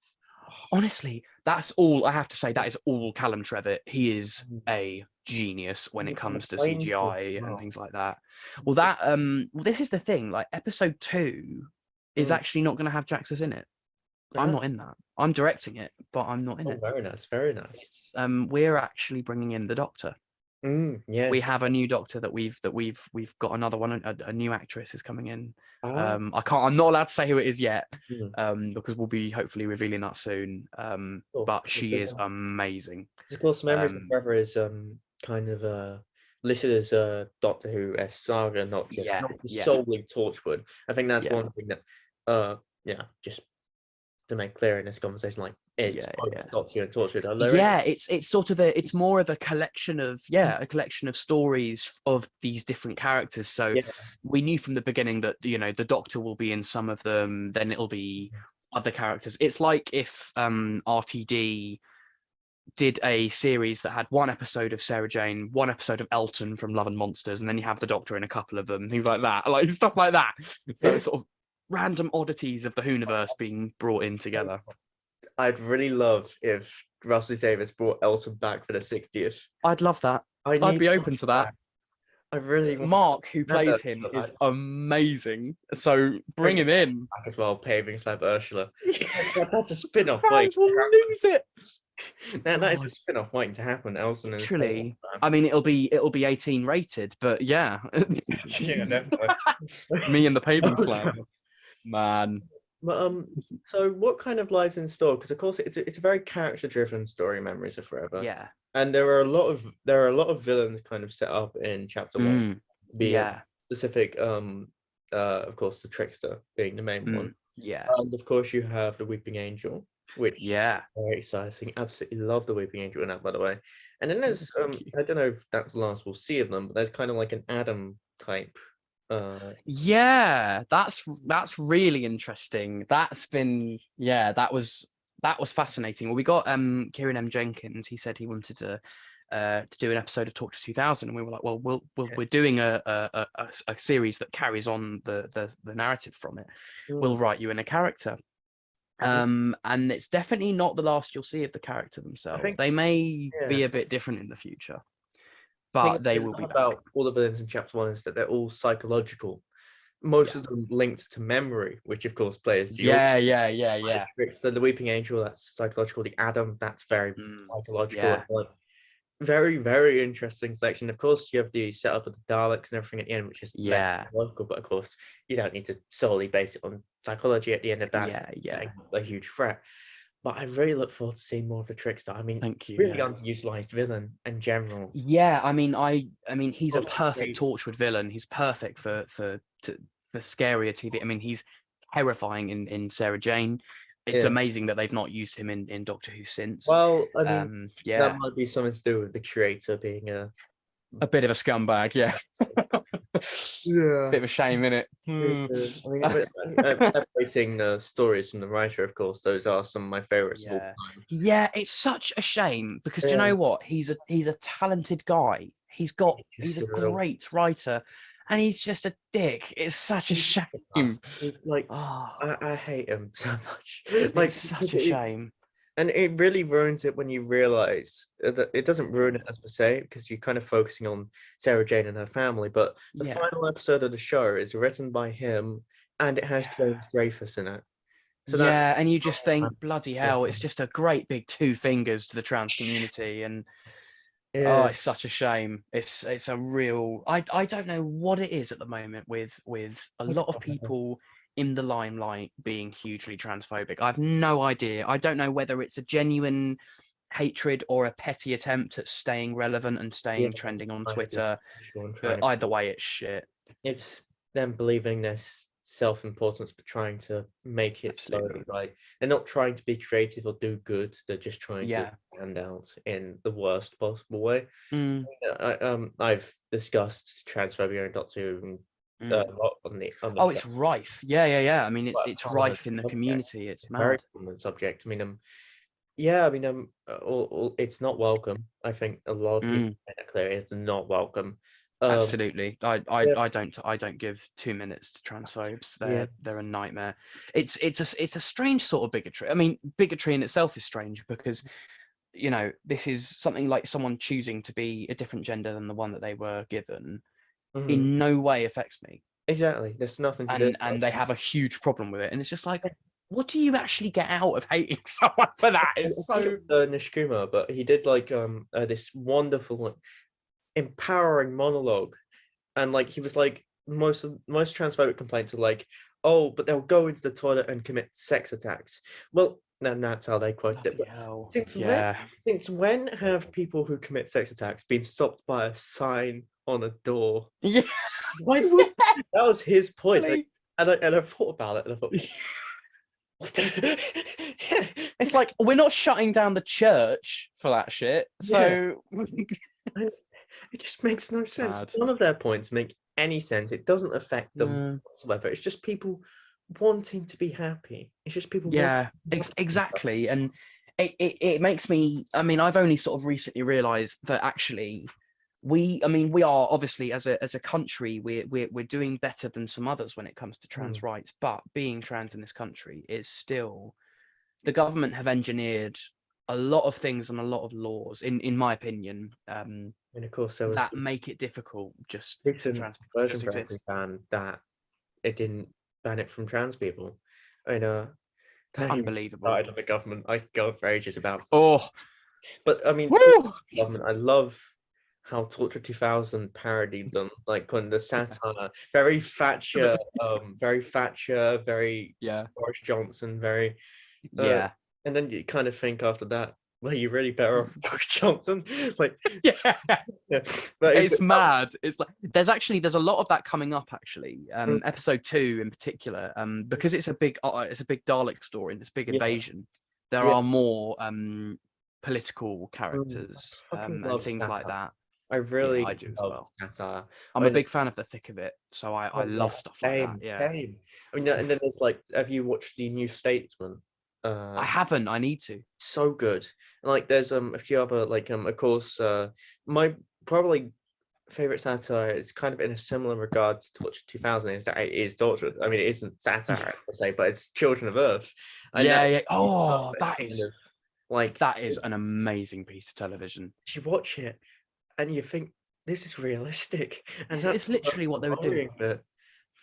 honestly, that's all I have to say. That is all Callum Trevitt. He is a genius when it comes to CGI and things like that. Well, this is the thing. Like, episode 2 is actually not going to have Jaxus in it. I'm not in that. I'm directing it, but I'm not in it. Very nice, very nice. We're actually bringing in the Doctor. Yes. We have a new Doctor that we've got another one. A new actress is coming in. I'm not allowed to say who it is yet, because we'll be hopefully revealing that soon. But she is amazing. Of course, Memories of Forever is kind of listed as a Doctor Who saga, not solely Torchwood. I think that's one thing that just to make clear in this conversation, like it's Doctor Who and Torchwood. It's sort of it's more of a collection of stories of these different characters. So we knew from the beginning that the Doctor will be in some of them, then it'll be other characters. It's like if RTD did a series that had one episode of Sarah Jane, one episode of Elton from Love and Monsters, and then you have the Doctor in a couple of them, things like that, like stuff like that. So it's sort of random oddities of the Whoniverse being brought in together. I'd really love if Russell Davies brought Elton back for the 60th. I'd love that. I'd be open to that. I really want Mark, who plays another him, is Ursula amazing. So bring back him in. as well, paving Slab Ursula. That's a spin-off waiting Fans will to happen. lose it. That is a God, spin-off waiting to happen. Elson is literally. I mean, it'll be 18 rated, but yeah. yeah, definitely. Me and the paving Oh, slab, God. man. But so what kind of lies in store? Because of course it's a very character-driven story, Memories of Forever, Yeah. and there are a lot of villains kind of set up in chapter one to be a Yeah. specific. Of course, the trickster being the main one, Yeah. and of course you have the Weeping Angel, which Yeah. very exciting. Absolutely love the Weeping Angel in that, by the way. And then there's I don't know if that's the last we'll see of them, but there's kind of like an Adam type. Yeah, that's really interesting. That was fascinating. Well, we got Kieran M. Jenkins. He said he wanted to do an episode of Torchwood 2000, and we were like, well, we're doing a series that carries on the narrative from it. We'll write you in a character. And it's definitely not the last you'll see of the character I themselves. think They may yeah. be a bit different in the future, The thing but they I will love be back. about all the villains in chapter one is that they're all psychological. Most Yeah. of them linked to memory, which of course plays to your Yeah. So the Weeping Angel, that's psychological. The Adam, that's very psychological. Yeah. Like, very, very interesting section. Of course, you have the setup of the Daleks and everything at the end, which is less psychological, but of course, you don't need to solely base it on psychology at the end of that. Yeah. A huge threat. But I really look forward to seeing more of the Trickster. I mean, Thank you. really underutilized villain in general. Yeah, I mean, he's a perfect Torchwood villain. He's perfect for scarier TV. I mean, he's terrifying in Sarah Jane. It's amazing that they've not used him in Doctor Who since. Well, I mean, yeah, that might be something to do with the creator being a bit of a scumbag. Yeah, bit of a shame, innit? I mean, separating the stories from the writer, of course, those are some of my favorites of all time. Yeah, it's such a shame because do you know what? He's a talented guy. He's a great writer, and he's just a dick. It's such a shame. It's like I hate him so much. Like, it's such a shame. And it really ruins it when you realize that it doesn't ruin it as per se, because you're kind of focusing on Sarah Jane and her family. But the final episode of the show is written by him, and it has James Dreyfus in it. So and you just think, bloody hell, it's just a great big two fingers to the trans community, and it's such a shame. It's a real. I don't know what it is at the moment with a lot of people in the limelight being hugely transphobic. I have no idea. I don't know whether it's a genuine hatred or a petty attempt at staying relevant and staying trending on Twitter. But either way, it's shit. It's them believing this self-importance but trying to make it slowly right. They're not trying to be creative or do good. They're just trying to stand out in the worst possible way. I've discussed transphobia and Doctor Who a lot on the it's rife. Yeah. I mean, it's rife in the community. It's mad. Very common subject. I mean, it's not welcome. I think a lot of people make that clear. It's not welcome. Absolutely. I don't give 2 minutes to transphobes. They're a nightmare. It's a strange sort of bigotry. I mean, bigotry in itself is strange because, you know, this is something like someone choosing to be a different gender than the one that they were given. In no way affects me. Exactly. There's nothing to do. And they have a huge problem with it. And it's just like, what do you actually get out of hating someone for that? It's so Nishikuma, but he did like this wonderful, like, empowering monologue, and like he was like, most transphobic complaints are like, oh, but they'll go into the toilet and commit sex attacks. Well, no, that's how they quoted it. But since when have people who commit sex attacks been stopped by a sign on a door? Yeah. Why would that was his point. Like, and I thought about it and I thought it's like, we're not shutting down the church for that shit. So it just makes no sense. None of their points make any sense. It doesn't affect them whatsoever. It's just people wanting to be happy. It's just people exactly. And it makes me, I mean, I've only sort of recently realized that actually we are obviously as a country, we're doing better than some others when it comes to trans rights, but being trans in this country is still, the government have engineered a lot of things and a lot of laws, in my opinion, And of course, there was that make it difficult just for recent trans people to version just for every exist. ban that it didn't ban it from trans people. I mean, It's don't even get unbelievable. started on the government. I could go on for ages about. Oh, But I mean, woo! government. I love how Torchwood 2000 parodied them, like on the satire, very Thatcher, very Yeah, Boris Johnson, very. Uh, yeah, and then you kind of think after that, well, you're really better off Boris Johnson. Like, yeah. yeah, but It's mad. It's like there's a lot of that coming up actually. Mm, Episode 2 in particular, because it's a big Dalek story and it's a big yeah, invasion. There yeah. are more political I characters fucking and love things like satire. that. I Yeah, really I do as love well. satire. I'm I a mean, big fan of the thick of it, so I oh, yeah, love stuff like that. same, Yeah, same. I mean, and then there's like, have you watched the New Statesman? I haven't. I need to. So good. And like, there's a few other like of course, my probably favorite satire is kind of in a similar regard to Torchwood 2000 is that it is Torchwood. I mean, it isn't Yeah, satire per se, but it's Children of Earth. And that yeah, yeah. is Oh, perfect kind of like that is an amazing piece of television. you watch it and you think this is realistic, and It's that's literally what they would do. worrying, but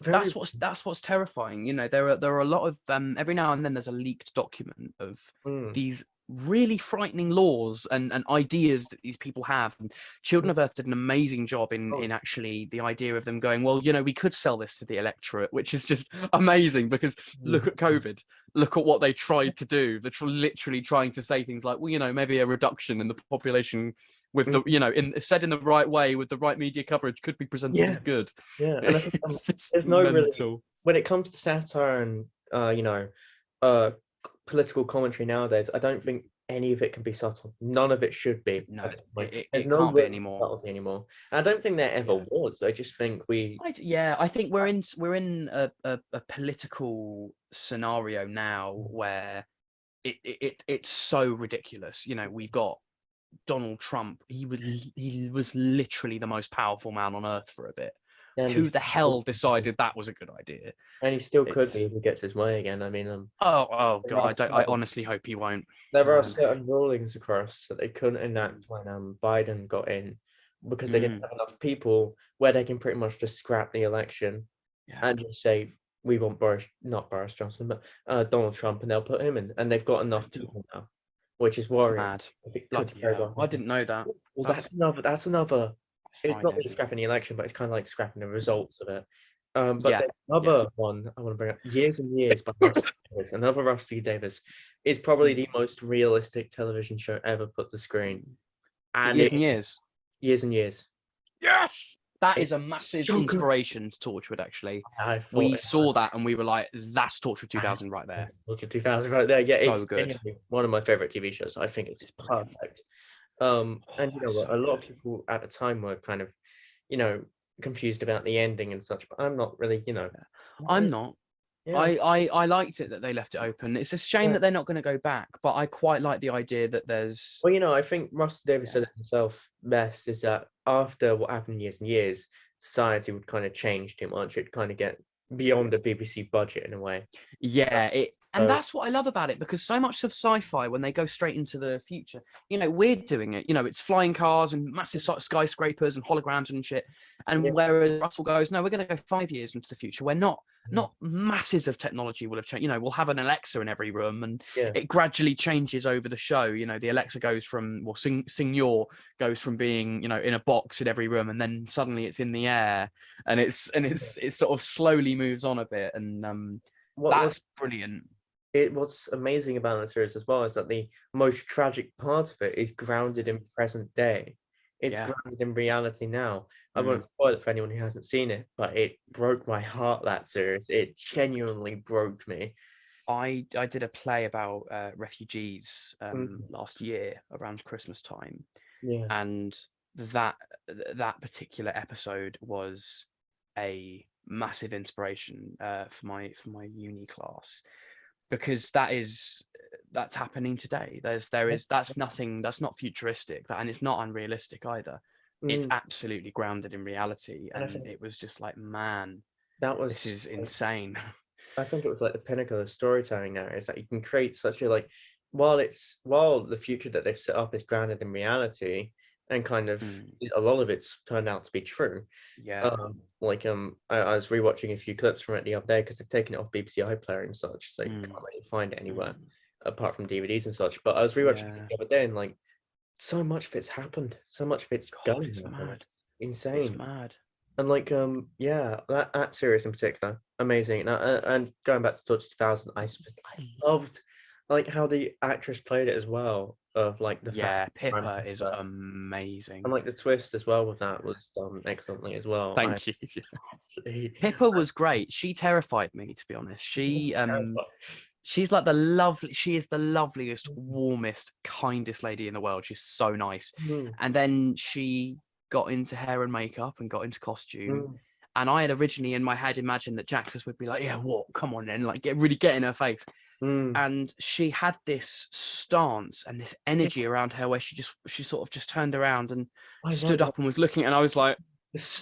very That's what's terrifying. You know, there are a lot of every now and then there's a leaked document of mm, these really frightening laws and ideas that these people have. And Children of Earth did an amazing job oh, in actually the idea of them going, well, you know, we could sell this to the electorate, which is just amazing because look at COVID. Look at what they tried to do. They're literally trying to say things like, well, you know, maybe a reduction in the population with the, you know, said in the right way with the right media coverage could be presented as yeah, good. yeah. And I think It's just there's no really mental. when it comes to satire and uh political commentary nowadays, I don't think any of it can be subtle. None of it should be. No, At this point. There's it no can't be real anymore. subtlety anymore. I don't think there ever Yeah. was. I just think we. Yeah, I think we're in a political scenario now where it's so ridiculous. You know, we've got Donald Trump. He was literally the most powerful man on earth for a bit. And Who he's the hell decided that was a good idea? and he still could be It's if he gets his way again. I mean, oh there are god, I certain, honestly hope he won't. there are Man. certain rulings across that they couldn't enact when Biden got in because they didn't Mm, have enough people where they can pretty much just scrap the election yeah, and just say we want not Boris Johnson, but Donald Trump, and they'll put him in, and they've got enough mental. people now, which is It's worrying. mad. If it could Bloody very hell. well I happen. didn't know that. Well, That's that's another. It's not frightening. really scrapping the election, but it's kind of like scrapping the results of it. But Yeah. there's Yeah. another one I want to bring up. Years and Years by Rusty Davis. Another Rusty Davis is probably the most realistic television show ever put to screen, and Years it and years. Years and Years. Yes. That is It's a massive so good. inspiration to Torchwood, actually. I thought We it saw that and we were like, that's Torchwood 2000 right there. that's Torchwood 2000 right there. Yeah, So it's good. genuinely one of my favorite TV shows. I think it's Brilliant. perfect. Oh, And you know it's what? so A lot of good. people at the time were kind of, you know, confused about the ending and such, but I'm not really, not I'm really. not. Yeah, I liked it that they left it open. It's a shame yeah. that they're not going to go back, but I quite like the idea that there's Well, I think Russell Davis yeah. said it himself best is that after what happened Years and Years, society would kind of change too much. It'd kind of get beyond the BBC budget in a way. Yeah, and So, that's what I love about it because so much of sci-fi when they go straight into the future, you know, we're doing it. You know, it's flying cars and massive skyscrapers and holograms and shit. yeah, And whereas Russell goes, no, we're going to go 5 years into the future. We're not mm, masses of technology will have changed. You know, we'll have an Alexa in every room, and yeah, it gradually changes over the show. You know, the Alexa goes from Signor goes from being in a box in every room, and then suddenly it's in the air, and it sort of slowly moves on a bit, and what was that's brilliant. what's amazing about the series as well is that the most tragic part of it is grounded in present day. It's Yeah. grounded in reality now. I Mm. won't spoil it for anyone who hasn't seen it, but it broke my heart, that series. It genuinely broke me. I did a play about refugees Mm, last year around Christmas time, yeah. and that particular episode was a massive inspiration for my uni class because that's happening today. Yeah. That's nothing, that's not futuristic, and it's not unrealistic either. It's Mm, absolutely grounded in reality, and I and think it was just like, man, that this was is like, insane. I think it was like the pinnacle of storytelling now is that you can create such a like while the future that they've set up is grounded in reality, and kind of a lot of it's turned out to be true. Yeah. I was rewatching a few clips from it the other day because they've taken it off BBC iPlayer and such, so you can't really find it anywhere apart from DVDs and such. But I was rewatching it the other day, and like, so much of it's happened, so much of it's going. It's mad. It's insane. It's mad. And like, yeah, that series in particular, amazing. And going back to Torchwood 2000, I loved like how the actress played it as well. Of like the Pippa is amazing, and like the twist as well with that was done excellently as well. Thank you. Pippa was great. She terrified me, to be honest. She's like she is the loveliest, warmest, kindest lady in the world. She's so nice. And then she got into hair and makeup and got into costume. And I had originally in my head imagined that Jaxus would be like, yeah, what? Come on then, like really get in her face. And she had this stance and this energy around her where she sort of just turned around and stood up and was looking, and I was like,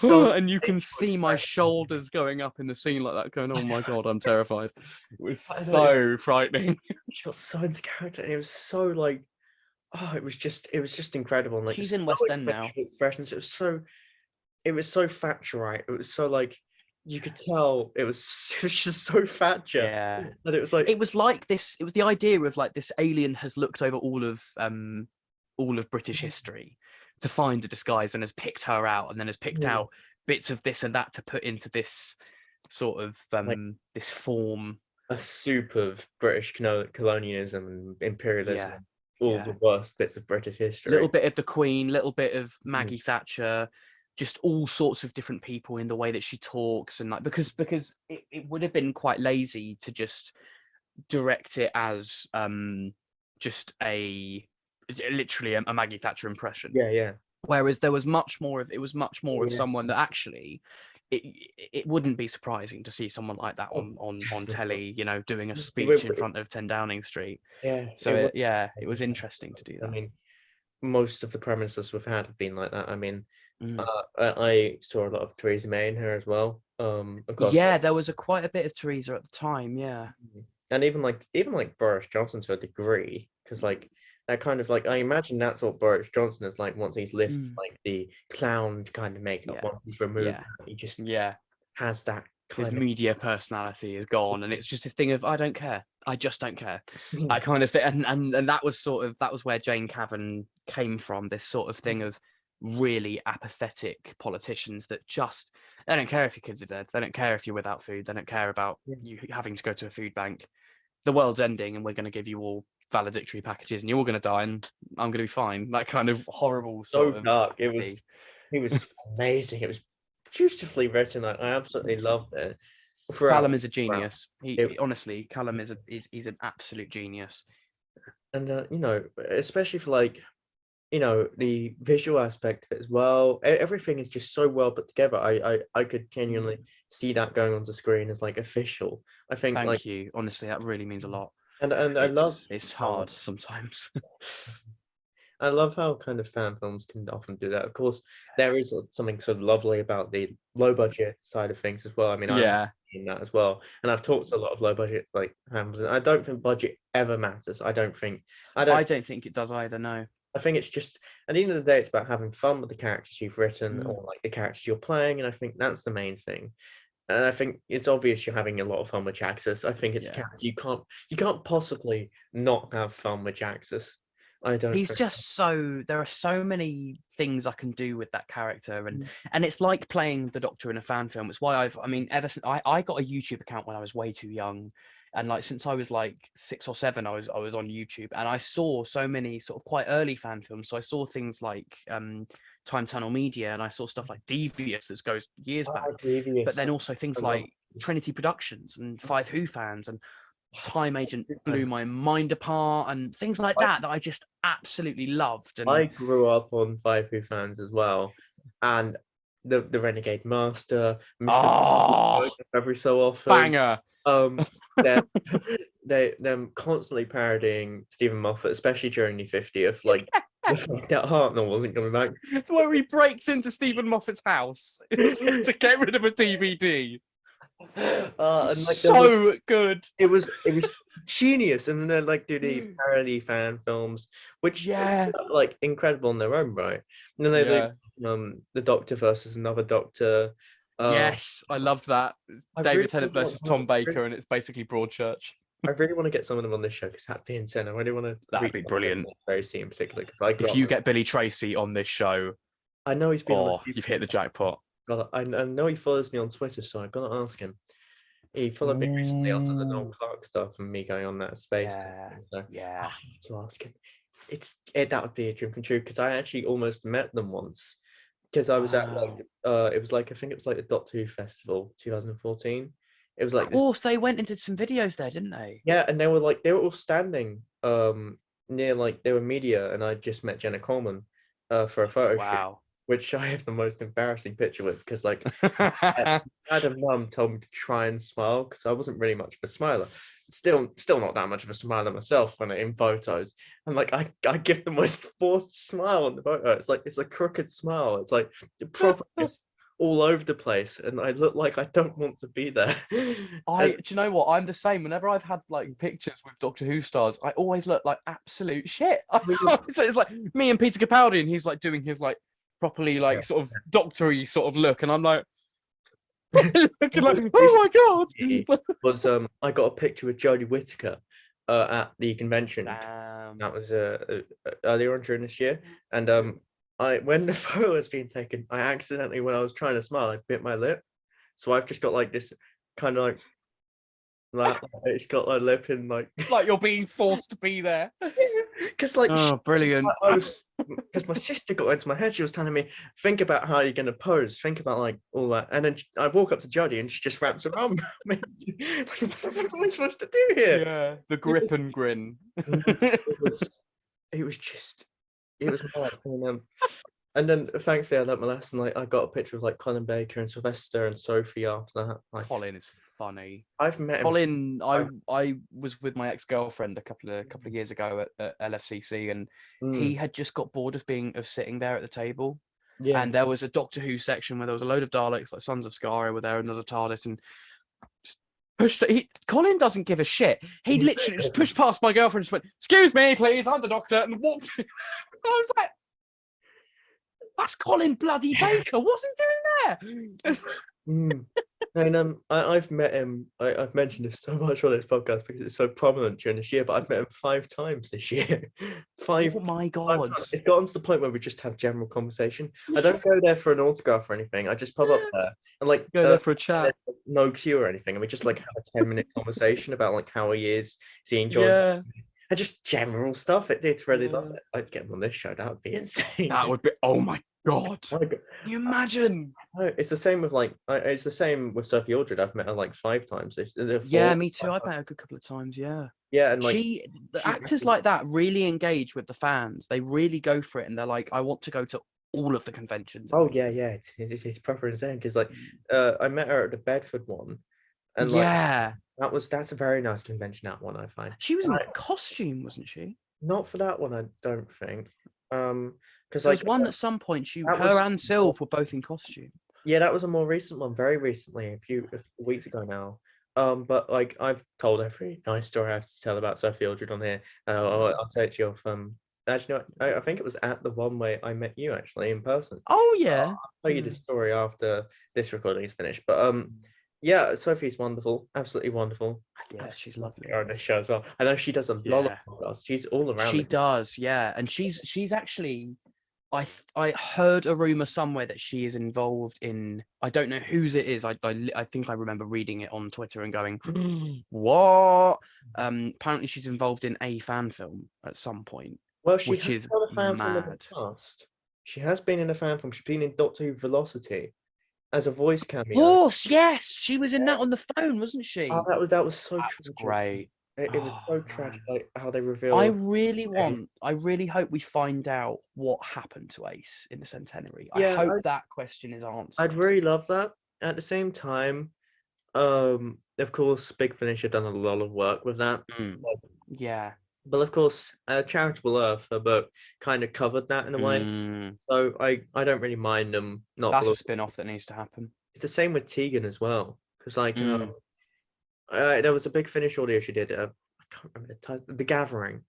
and you can see my shoulders going up in the scene like that, going, oh my God, I'm terrified. It was so frightening. She got so into character, and it was so like, oh, it was just incredible. And like, she's in West End now. Expressions. It was so factual, right? It was so like, you could tell it was just so Thatcher. Yeah. And it was like this. It was the idea of like this alien has looked over all of British history to find a disguise and has picked her out, and then has picked out bits of this and that to put into this sort of this form. A soup of British colonialism and imperialism. All the worst bits of British history. Little bit of the Queen, little bit of Maggie Thatcher. Just all sorts of different people in the way that she talks, and like because it would have been quite lazy to just direct it as just literally a Maggie Thatcher impression. Yeah. Whereas there was much more of of someone that actually it wouldn't be surprising to see someone like that on telly, you know, doing a speech in front of 10 Downing Street. Yeah. So it was interesting to do that. I mean, most of the prime ministers we've had have been like that. I mean, I saw a lot of Theresa May in her as well. There was quite a bit of Theresa at the time, and even like Boris Johnson to a degree, because like that kind of like, I imagine that's what Boris Johnson is like once he's lifted like the clown kind of makeup. Once he's removed, he just has that his media personality is gone, and it's just a thing of I don't care. I just don't care. I kind of and that was where Jane Cavan came from. This sort of thing of really apathetic politicians that just they don't care if your kids are dead. They don't care if you're without food. They don't care about you having to go to a food bank. The world's ending, and we're going to give you all valedictory packages, and you're all going to die, and I'm going to be fine. That kind of horrible sort of dark. It was amazing. It was beautifully written. I absolutely loved it. Callum is a genius. Honestly, Callum he's an absolute genius. And you know, especially for like, you know, the visual aspect of it as well. Everything is just so well put together. I could genuinely see that going onto screen as like official. I think. Thank you. Honestly, that really means a lot. And I love. It's hard sometimes. I love how kind of fan films can often do that. Of course, there is something sort of lovely about the low budget side of things as well. I mean, I'm in that as well, and I've talked to a lot of low budget like films, and I don't think budget ever matters. I don't think it does either. No, I think it's just at the end of the day, it's about having fun with the characters you've written or like the characters you're playing, and I think that's the main thing. And I think it's obvious you're having a lot of fun with Jaxus. I think it's a character you can't possibly not have fun with Jaxus. He's just there are so many things I can do with that character, and it's like playing the Doctor in a fan film. It's why ever since I got a YouTube account when I was way too young, and like since I was like 6 or 7, I was on YouTube, and I saw so many sort of quite early fan films. So I saw things like Time Tunnel Media, and I saw stuff like Devious that goes years back, but then also things like Trinity Productions and Five Who fans and Time Agent blew my mind apart, and things like that I just absolutely loved. And I grew up on Five Who fans as well, and the Renegade Master, Mr. every so often, banger. They're constantly parodying Stephen Moffat, especially during the 50th, like the fact that Hartnell wasn't coming back. It's where he breaks into Stephen Moffat's house to get rid of a DVD. And like so good. It was genius. And then they like do the parody fan films, which Yeah. are, like incredible in their own right. And then they Yeah. do the Doctor versus another Doctor. Yes, I love that. It's I really David Tennant versus Tom Baker, and it's basically Broadchurch. I really want to get some of them on this show because that'd be insane. I really want to That'd reach be out to brilliant. Tracy in particular because I grew If up you with, get Billy Tracy on this show, I know he's been on a few you've hit the jackpot. I know he follows me on Twitter, so I've got to ask him. He followed me recently after the Noel Clark stuff and me going on that space. Yeah, So yeah. I have to ask him. That would be a dream come true because I actually almost met them once because I was at like it was like I think it was like the Doctor Who Festival 2014. It was like Of course, they went and did some videos there, didn't they? yeah, and they were all standing near like they were media, and I just met Jenna Coleman for a photo shoot, which I have the most embarrassing picture with because like Adam Mum told me to try and smile because I wasn't really much of a smiler. Still not that much of a smiler myself when in photos. And like I give the most forced smile on the photo. It's a crooked smile. It's like proper all over the place, and I look like I don't want to be there. Do you know what? I'm the same. Whenever I've had like pictures with Doctor Who stars, I always look like absolute shit. So it's like me and Peter Capaldi, and he's like doing his like properly like sort of doctory sort of look, and I'm like, looking like, oh my god! Was I got a picture with Jodie Whittaker at the convention. Damn. That was earlier on during this year, and when the photo was being taken, I accidentally, when I was trying to smile, I bit my lip. So I've just got like this kind of like it's got my lip in like you're being forced to be there. Because like brilliant. I was because my sister got into my head. She was telling me, think about how you're gonna pose, think about like all that. And then I walk up to Jodie and she just wraps around me. Like, what am I supposed to do here? Yeah, the grip and grin. It was mad. And then thankfully I learnt my lesson. Like I got a picture of like Colin Baker and Sylvester and Sophie after that. Like, Colin is funny. I've met him. Colin, I was with my ex-girlfriend a couple of years ago at LFCC, and he had just got bored of sitting there at the table. Yeah. And there was a Doctor Who section where there was a load of Daleks, like Sons of Skara were there, and there's a TARDIS, and just Colin doesn't give a shit. He literally just pushed past my girlfriend and just went, "Excuse me, please, I'm the Doctor," and walked. I was like, that's Colin bloody Baker. What's he doing there? And I've met him. I've mentioned this so much on this podcast because it's so prominent during this year. But I've met him 5 times this year. 5. Oh my god! It's gotten to the point where we just have general conversation. I don't go there for an autograph or anything. I just pop up there and like go there for a chat. No queue or anything, and we just like have a 10-minute conversation about like how he is. Is he enjoying? Yeah. And just general stuff. It's really love it. I'd get him on this show. That would be insane. That would be. Oh my god! Can you imagine? It's the same with like. It's the same with Sophie Aldred. I've met her like 5 times. Yeah, me too. I've met her a good couple of times. Yeah. Yeah, and like the actors like that really engage with the fans. They really go for it, and they're like, "I want to go to all of the conventions." Oh yeah, yeah. It's proper insane because like, I met her at the Bedford one, and like, that's a very nice convention. That one I find. She was in costume, wasn't she? Not for that one, I don't think. Because there was one at some point. Her and Sylve were both in costume. Yeah, that was a more recent one, very recently, a few weeks ago now. But like I've told every nice story I have to tell about Sophie Aldred on here. I'll take you off. Actually, no, I think it was at the one where I met you actually in person. Oh yeah. I'll tell you the story after this recording is finished. But yeah, Sophie's wonderful, absolutely wonderful. Yeah, she's lovely on this show as well. I know she does a lot of podcasts. She's all around. She does, yeah, and she's actually. I heard a rumor somewhere that she is involved in. I don't know whose it is. I think I remember reading it on Twitter and going, "What?" Apparently, she's involved in a fan film at some point. Well, she which is a fan film in the past. She has been in a fan film. She's been in Doctor Who Velocity as a voice cameo. Of course, yes, she was in that on the phone, wasn't she? Oh, that was so great. It was so tragic, like how they revealed. I really hope we find out what happened to Ace in the centenary. I hope that question is answered. I'd really love that. At the same time, of course, Big Finish have done a lot of work with that. Yeah. But of course, Charitable Earth, her book, kind of covered that in a way. So I don't really mind them not. That's a spin-off that needs to happen. It's the same with Tegan as well, because like there was a Big Finish audio she did. I can't remember the title, The Gathering,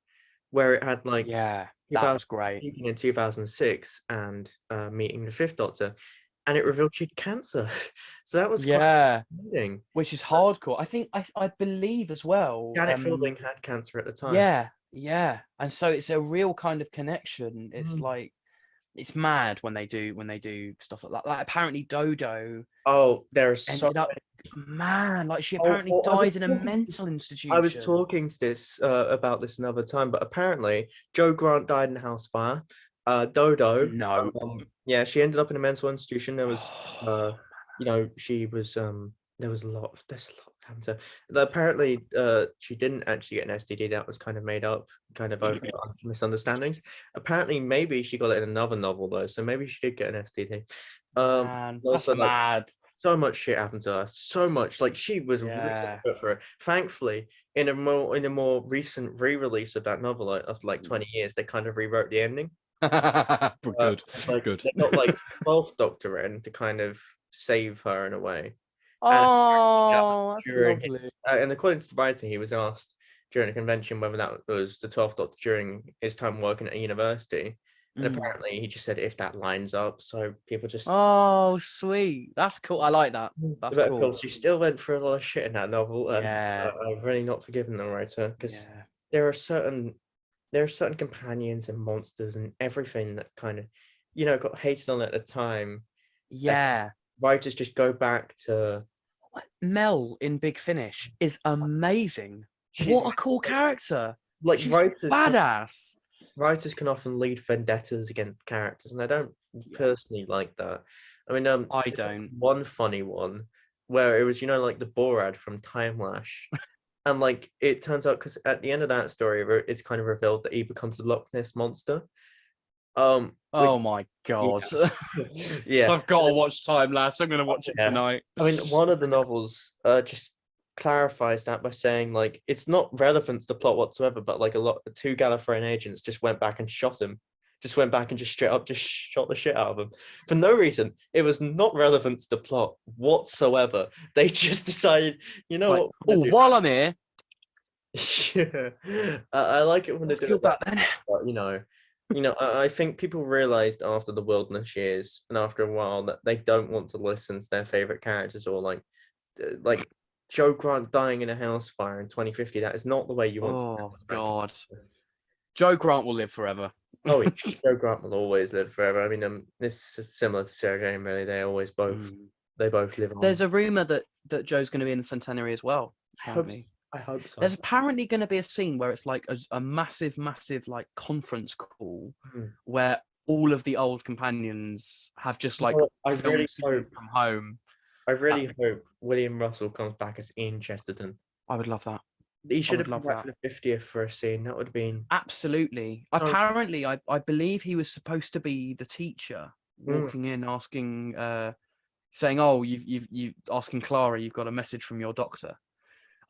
where it had like Yeah, that was great. in 2006 and meeting the Fifth Doctor, and it revealed she had cancer. So that was quite fascinating. Which is hardcore. I think I believe as well. Janet Fielding had cancer at the time. Yeah, and so it's a real kind of connection. It's like it's mad when they do stuff like that. Like apparently Dodo. Oh, there's ended up man, like she apparently died in a mental institution. I was talking to this about this another time, but apparently Joe Grant died in a house fire. Dodo, no, yeah, she ended up in a mental institution. There was, she was there's a lot happened to her. Apparently, she didn't actually get an STD. That was kind of made up, kind of over misunderstandings. Apparently, maybe she got it in another novel though, so maybe she did get an STD. Man, that's also, mad. So much shit happened to her. So much, like she was really good for it. Thankfully, in a more recent re-release of that novel, after like 20 years, they kind of rewrote the ending. Good. They got like 12th Doctor in to kind of save her in a way. Oh, that's lovely. And according to the writer, he was asked during a convention whether that was the 12th Doctor during his time working at a university. And apparently he just said if that lines up, so people just sweet. That's cool. I like that. That's cool. Of cool. course, she still went through a lot of shit in that novel, and I've really not forgiven the writer because there are certain companions and monsters and everything that kind of got hated on at the time. Writers just go back to Mel in Big Finish is amazing. What a cool character! Like she's badass. Writers can often lead vendettas against characters, and I don't personally like that. I mean, I don't. One funny one where it was, like the Borat from Time Lash, and like it turns out because at the end of that story, it's kind of revealed that he becomes a Loch Ness monster. Oh my god! Yeah, I've got to watch Time Lash. I'm gonna watch it tonight. I mean, one of the novels just clarifies that by saying like it's not relevant to the plot whatsoever, but like two Gallifreyan agents just went back and shot him. Just went back and just straight up just shot the shit out of him for no reason. It was not relevant to the plot whatsoever. They just decided, what? While I'm here, I like it when they do that. But, I think people realized after the Wilderness years and after a while that they don't want to listen to their favorite characters or like Joe Grant dying in a house fire in 2050. That is not the way you want to. Oh god. Joe Grant will live forever. Oh, yeah. Joe Grant will always live forever. I mean, this is similar to Sarah Jane, really. They always both live on. There's a rumor that Joe's going to be in the Centenary as well. Apparently. I hope so. There's apparently going to be a scene where it's like a massive like conference call where all of the old companions have just like from home. I really hope William Russell comes back as Ian Chesterton. I would love that. He should have come back for the 50th for a scene. That would have been absolutely. Apparently, I believe he was supposed to be the teacher walking in, asking, saying, "Oh, you've asking Clara, you've got a message from your doctor."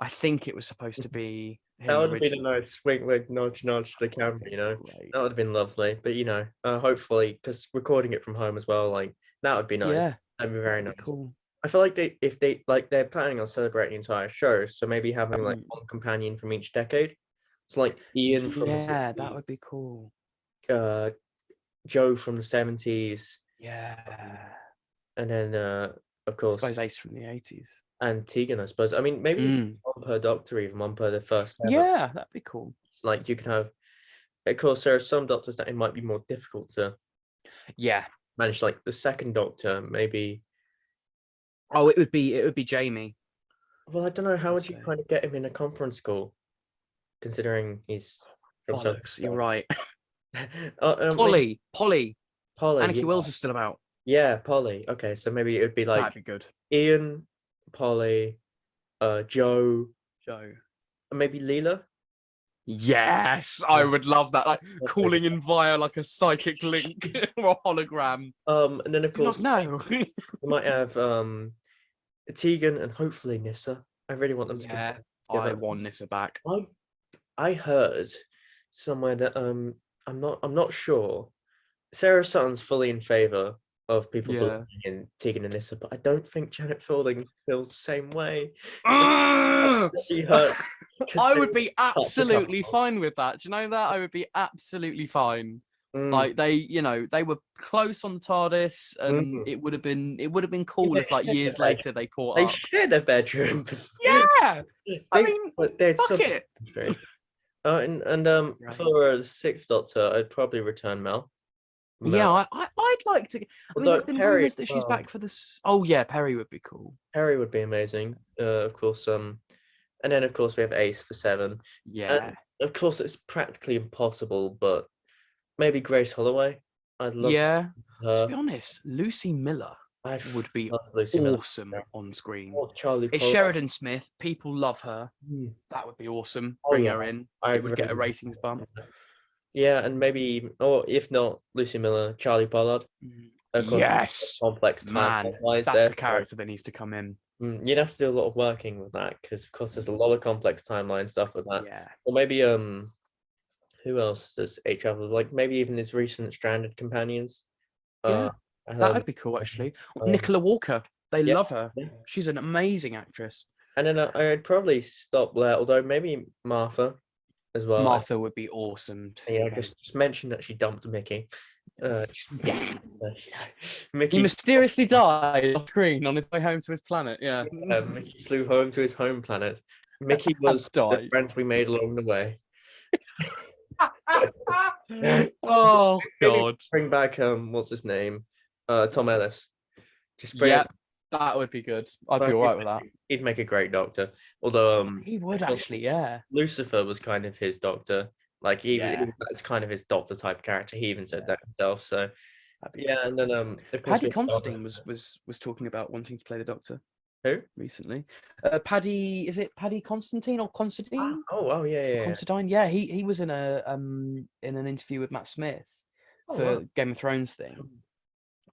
I think it was supposed to be him. That would have been a nice wink, nudge to the camera. That would have been lovely. But hopefully, because recording it from home as well, like that would be nice. Yeah, that'd be very nice. Cool. I feel like they're planning on celebrating the entire show, so maybe having like one companion from each decade. It's like Ian from the 60s, that would be cool. Joe from the 70s. Yeah. And then of course I suppose Ace from the 80s. And Tegan, I suppose. I mean, maybe one per Doctor, even one per the first. Yeah, that'd be cool. It's like you can have. Of course, there are some Doctors that it might be more difficult to. Yeah. Manage, like the second Doctor, maybe. Oh, it would be Jamie. Well, I don't know. How would you kind of get him in a conference call, considering he's from Bollocks, you're right. Polly. Anarchy Wills is still about. Yeah, Polly. Okay, so maybe it would be like that'd be good. Ian, Polly, Joe, and maybe Leela. Yes, I would love that. Like calling in via like a psychic link or a hologram. And then of course, no, we might have Tegan and hopefully Nyssa. I really want them to get together. I want Nyssa back. I heard somewhere that I'm not sure. Sarah Sutton's fully in favour of people believing in Tegan and Nyssa, but I don't think Janet Fielding feels the same way. It really hurt. I would be absolutely fine with that. Do you know that? I would be absolutely fine. Like they were close on the TARDIS, and it would have been cool if like years later they caught They up. shared a bedroom. Yeah, I mean, they're fuck so it. strange. And Right. for a sixth Doctor, I'd probably return Mel. Yeah, I'd like to. I mean, Although there's been Perry, rumors that she's back for this. Oh yeah, Perry would be cool. Perry would be amazing. Of course. And then of course we have Ace for 7. Yeah. And of course it's practically impossible, but maybe Grace Holloway. I'd love Yeah. To her. be honest, Lucy Miller would be love Lucy Miller. awesome on screen. Or Charlie It's Pollard. Sheridan Smith. People love her. That would be awesome. Bring her in. It would get a ratings bump. Yeah, and maybe, or if not Lucy Miller, Charlie Pollard. Of course, yes, complex man, that's the character that needs to come in. You'd have to do a lot of working with that because, of course, there's a lot of complex timeline stuff with that. Yeah. Or maybe who else does H travel? Like maybe even his recent stranded companions. Yeah, that'd be cool actually. Nicola Walker, they love her. Yeah. She's an amazing actress. And then I'd probably stop there, although maybe Martha as well. Martha would be awesome. Yeah, just mention that she dumped Mickey. Mickey he mysteriously died off screen on his way home to his planet. Yeah, Mickey flew home to his home planet. Mickey was the friends we made along the way. Oh God! Bring back what's his name? Tom Ellis. Just bring. Yep, that would be good. I'd be alright with that. He'd make a great Doctor. Although he would actually, yeah. Lucifer was kind of his Doctor. Like that's kind of his Doctor type character. He even said that himself. So yeah, and then Paddy Considine was talking about wanting to play the Doctor. Who recently? Paddy, is it Paddy Constantine or Considine? Oh yeah. Considine, yeah. He was in an interview with Matt Smith for Game of Thrones thing,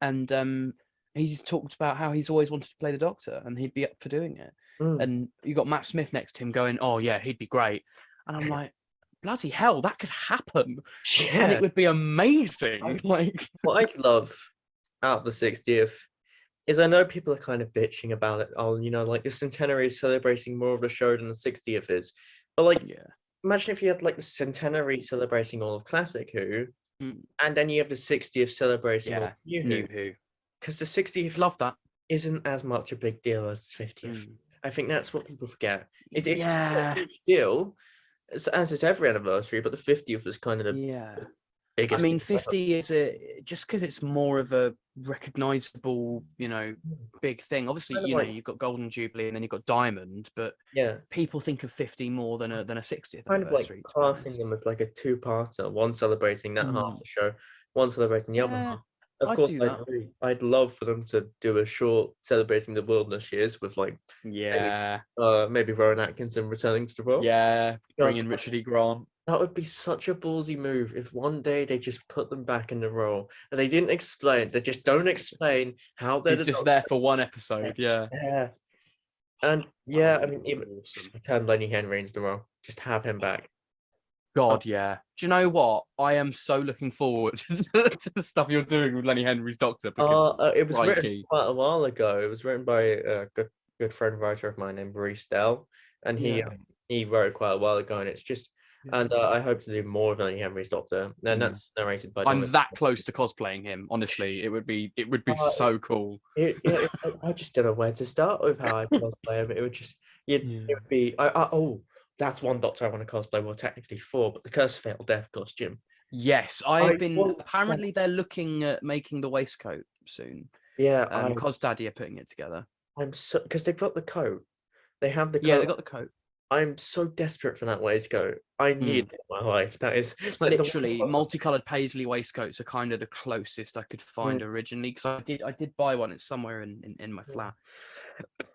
and he's talked about how he's always wanted to play the Doctor and he'd be up for doing it. And you got Matt Smith next to him going, "Oh yeah, he'd be great," and I'm like, bloody hell, that could happen, and it would be amazing. Like, what I'd love out the 60th is, I know people are kind of bitching about it. Oh, like the centenary is celebrating more of the show than the 60th is. But like, imagine if you had like the centenary celebrating all of Classic Who, and then you have the 60th celebrating all of New Who. Because the 60th, love that, isn't as much a big deal as the 50th. I think that's what people forget. It's a huge deal, as is every anniversary, but the 50th is kind of the biggest. I mean, 50 is just because it's more of a recognizable, big thing. Obviously, you've got Golden Jubilee and then you've got Diamond, but people think of 50 more than a 60th kind anniversary. Of like passing them as like a two-parter, one celebrating that half the show, one celebrating the other half. Of course, I'd love for them to do a short celebrating the wilderness years with like maybe Rowan Atkinson returning to the role. Yeah, bring in Richard E. Grant. That would be such a ballsy move if one day they just put them back in the role and they didn't explain. They just don't explain how they're just there for one episode. Yeah. And I mean, even turn Lenny Henry into the role. Just have him back. God, yeah. Do you know what? I am so looking forward to the stuff you're doing with Lenny Henry's Doctor. Because it was written quite a while ago. It was written by a good friend writer of mine named Reese Dell, and he wrote it quite a while ago. And it's just, and I hope to do more of Lenny Henry's Doctor. And that's narrated by. I'm that close to cosplaying him. Honestly, it would be so cool. I just don't know where to start with how I cosplay him. It would just, it would be. That's one Doctor I want to cosplay. Well, technically 4, but the Curse of Fatal Death costume. Yes, apparently they're looking at making the waistcoat soon. Yeah, Cos Daddy are putting it together. Because they've got the coat. They have the coat. Yeah, they got the coat. I'm so desperate for that waistcoat. I need it in my life. That is like literally multicolored paisley waistcoats are kind of the closest I could find originally, because I did buy one. It's somewhere in my flat.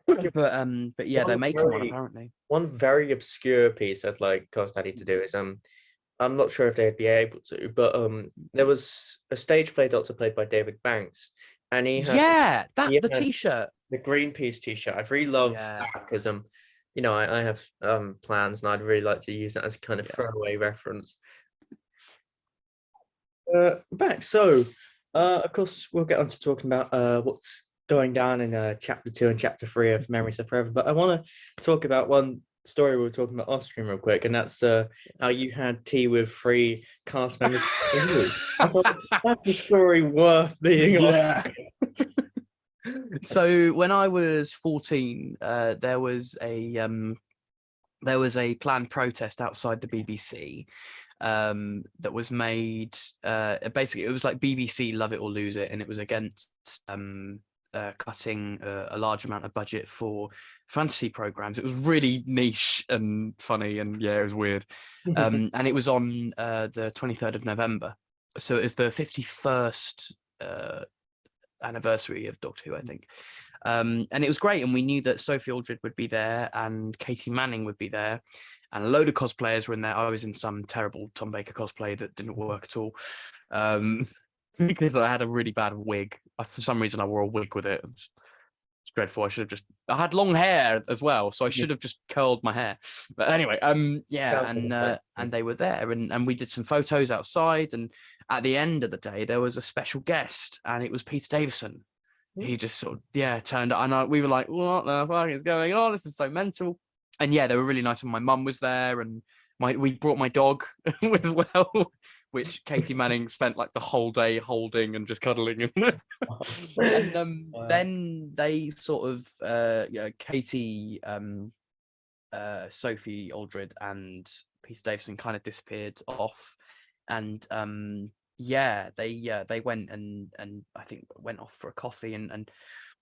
But yeah, they're making one apparently. One very obscure piece I'd like Cos Daddy to do is I'm not sure if they'd be able to, but there was a stage play Doctor played by David Banks, and he had the t-shirt, the Greenpeace t-shirt. I'd really love that because I have plans and I'd really like to use that as a kind of throwaway reference. Back, so of course we'll get on to talking about what's going down in chapter 2 and chapter 3 of Memories of Forever, but I want to talk about one story we were talking about off screen real quick, and that's how you had tea with 3 cast members. I thought that's a story worth being on. Yeah. So when I was 14, there was a planned protest outside the BBC that was made. Basically, it was like BBC Love It or Lose It, and it was against cutting a large amount of budget for fantasy programs. It was really niche and funny, and yeah, it was weird. And it was on the 23rd of November, so it was the 51st anniversary of Doctor Who, I think. And it was great, and we knew that Sophie Aldred would be there and Katie Manning would be there, and a load of cosplayers were in there. I was in some terrible Tom Baker cosplay that didn't work at all, because I had a really bad wig. For some reason I wore a wig with it. It's dreadful. I had long hair as well, so I should have just curled my hair. But anyway, yeah, and they were there, and we did some photos outside, and at the end of the day there was a special guest, and it was Peter Davison. He just sort of turned up, and we were like, what the fuck is going on? This is so mental. And yeah, they were really nice, and my mum was there, and we brought my dog as well, which Katie Manning spent like the whole day holding and just cuddling. And Wow. then they sort of Katie, Sophie Aldred and Peter Davison kind of disappeared off, and they went and I think went off for a coffee, and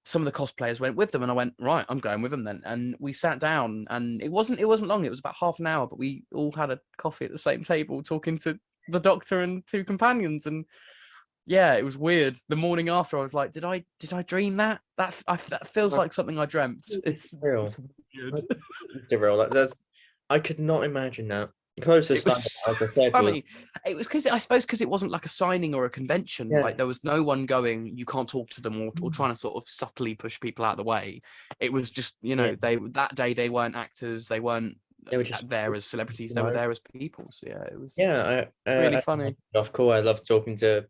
some of the cosplayers went with them, and I went, right, I'm going with them then. And we sat down, and it wasn't long, it was about half an hour, but we all had a coffee at the same table talking to the Doctor and 2 companions. And yeah, it was weird. The morning after I was like, did I dream that? That feels like something I dreamt. It's real. It's weird. It's real. Like, I could not imagine that. Closest it was like I said, funny. It was because it wasn't like a signing or a convention. Yeah. Like there was no one going, you can't talk to them, or trying to sort of subtly push people out of the way. It was just, that day they weren't actors, they were just there as celebrities, they were there as people. So yeah, it was really funny. Of course, I love talking to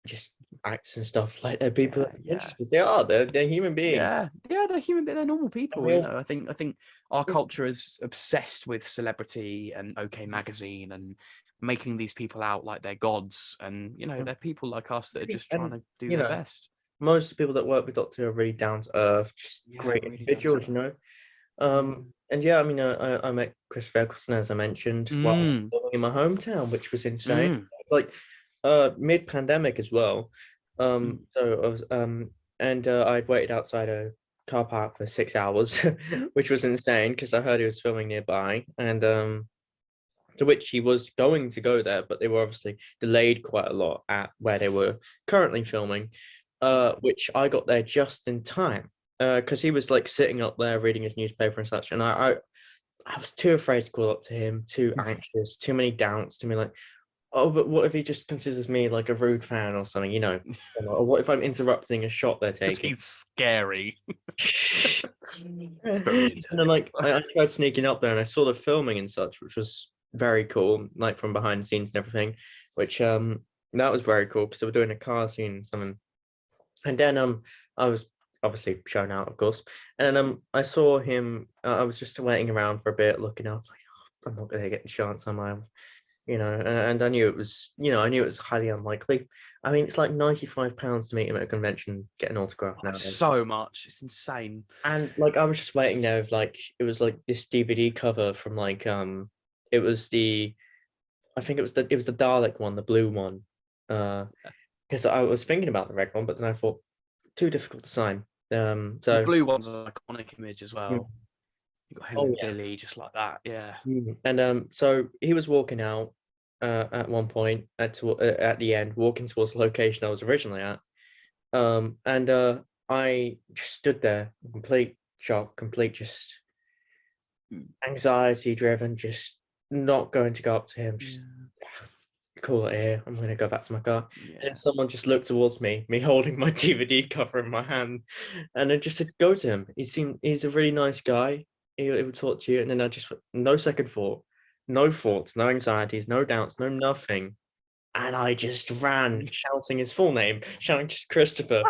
just actors and stuff. Like they're people they're human beings. Yeah, they're human, they're normal people. I think our culture is obsessed with celebrity and OK Magazine and making these people out like they're gods, and they're people like us that are just trying to do their best. Most of the people that work with Doctor are really down to earth, just great really individuals, And yeah, I mean, I met Chris Eccleston, as I mentioned, while living in my hometown, which was insane. It's like mid-pandemic as well. So I was I'd waited outside a car park for 6 hours, which was insane because I heard he was filming nearby, and to which he was going to go there, but they were obviously delayed quite a lot at where they were currently filming, which I got there just in time because he was like sitting up there reading his newspaper and such, and I was too afraid to call up to him, too anxious, too many doubts, to me like, oh, but what if he just considers me like a rude fan or something, or what if I'm interrupting a shot they're taking? It's scary. And then, like, I tried sneaking up there, and I saw the filming and such, which was very cool, like from behind the scenes and everything, which that was very cool because they were doing a car scene and something. And then I was obviously shown out, of course, and then I saw him. I was just waiting around for a bit, looking up, like, oh, I'm not going to get the chance, am I? And I knew it was, highly unlikely. I mean, it's like £95 to meet him at a convention, get an autograph now. So much, it's insane. And like, I was just waiting there, like, it was like this DVD cover from like, it was the Dalek one, the blue one, because I was thinking about the red one, but then I thought too difficult to sign. So the blue one's an iconic image as well. You got him and Billy just like that, yeah. And so he was walking out at one point at the end, walking towards the location I was originally at, and I just stood there, complete shock, complete just anxiety driven, just not going to go up to him, just call it here, I'm going to go back to my car. And someone just looked towards me holding my DVD cover in my hand, and I just said, go to him. He's a really nice guy. He would talk to you. And then I just, no second thought, no thoughts, no anxieties, no doubts, no nothing. And I just ran, shouting his full name, shouting just Christopher.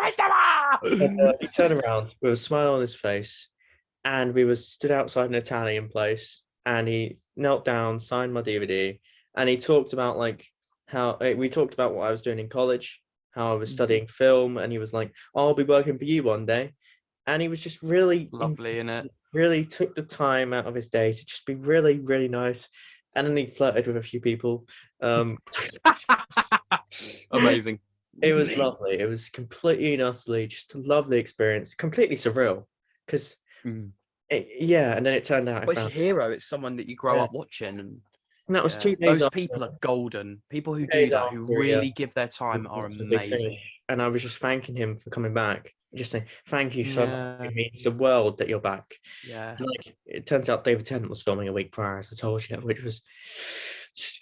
And, he turned around with a smile on his face, and we stood outside an Italian place. and he knelt down, signed my DVD, and he talked about like how we talked about what I was doing in college, how I was studying film, and he was like, "Oh, I'll be working for you one day," and he was just really Lovely, innit? really took the time out of his day to just be really, really nice. And then he flirted with a few people. Amazing. It was lovely. It was completely and utterly just a lovely experience, completely surreal. Because, yeah, and then it turned out I But it's a found, hero. It's someone that you grow yeah. up watching, and And that was yeah, 2 days those after, people are golden. People who 2 do days that, who after really give their we time, are got to the big finish. amazing. And I was just thanking him for coming back. Just saying, thank you so much. Yeah, It means the world that you're back. yeah. And like it turns out David Tennant was filming a week prior, as I told you, which was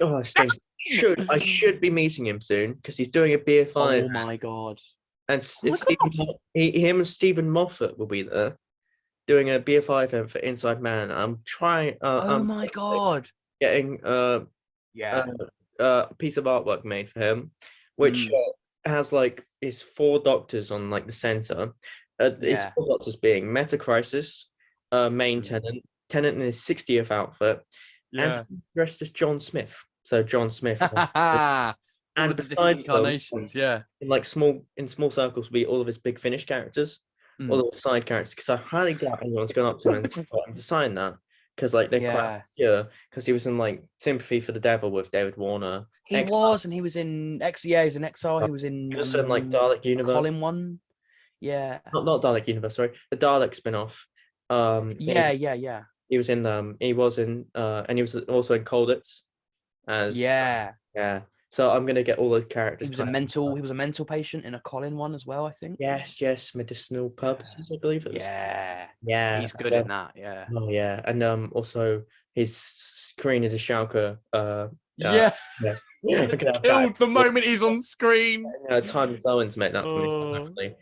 oh, I should be meeting him soon because he's doing a BFI, Oh my god. and Oh my god. him and Stephen Moffat will be there doing a BFI event for Inside Man. I'm trying. Oh my god. Getting Yeah. a piece of artwork made for him, which Mm, has like his 4 doctors on like the center. His yeah. 4 doctors being Meta Crisis, main Mm, Tenant in his 60th outfit, and yeah. dressed as John Smith. So John Smith, All and of the different besides them, incarnations. Yeah. in like small circles, will be all of his Big Finish characters, all Mm, of the side characters. Because I highly doubt anyone's gone up to him and got him to sign that. Because like they're quite yeah. obscure. Because he was in like Sympathy for the Devil with David Warner. He was, and he was in X. Yeah, he's in XR. He was He in was in like Dalek a Universe. Colin one. Yeah. Not Dalek Universe, sorry. The Dalek spin-off. Yeah. Yeah. Yeah. He was in and he was also in Colditz as Yeah. yeah. So I'm gonna get all those characters kind of He was a mental patient in a Colin one as well, I think. yes, medicinal Yeah. purposes, I believe it was. Yeah. Yeah. He's good in that. Yeah. Oh yeah. And also his Karina de Schalke, Yeah. yeah. Yeah, I Gets could have that. killed the moment he's on screen. Time Owen to make that for me. Oh. Actually.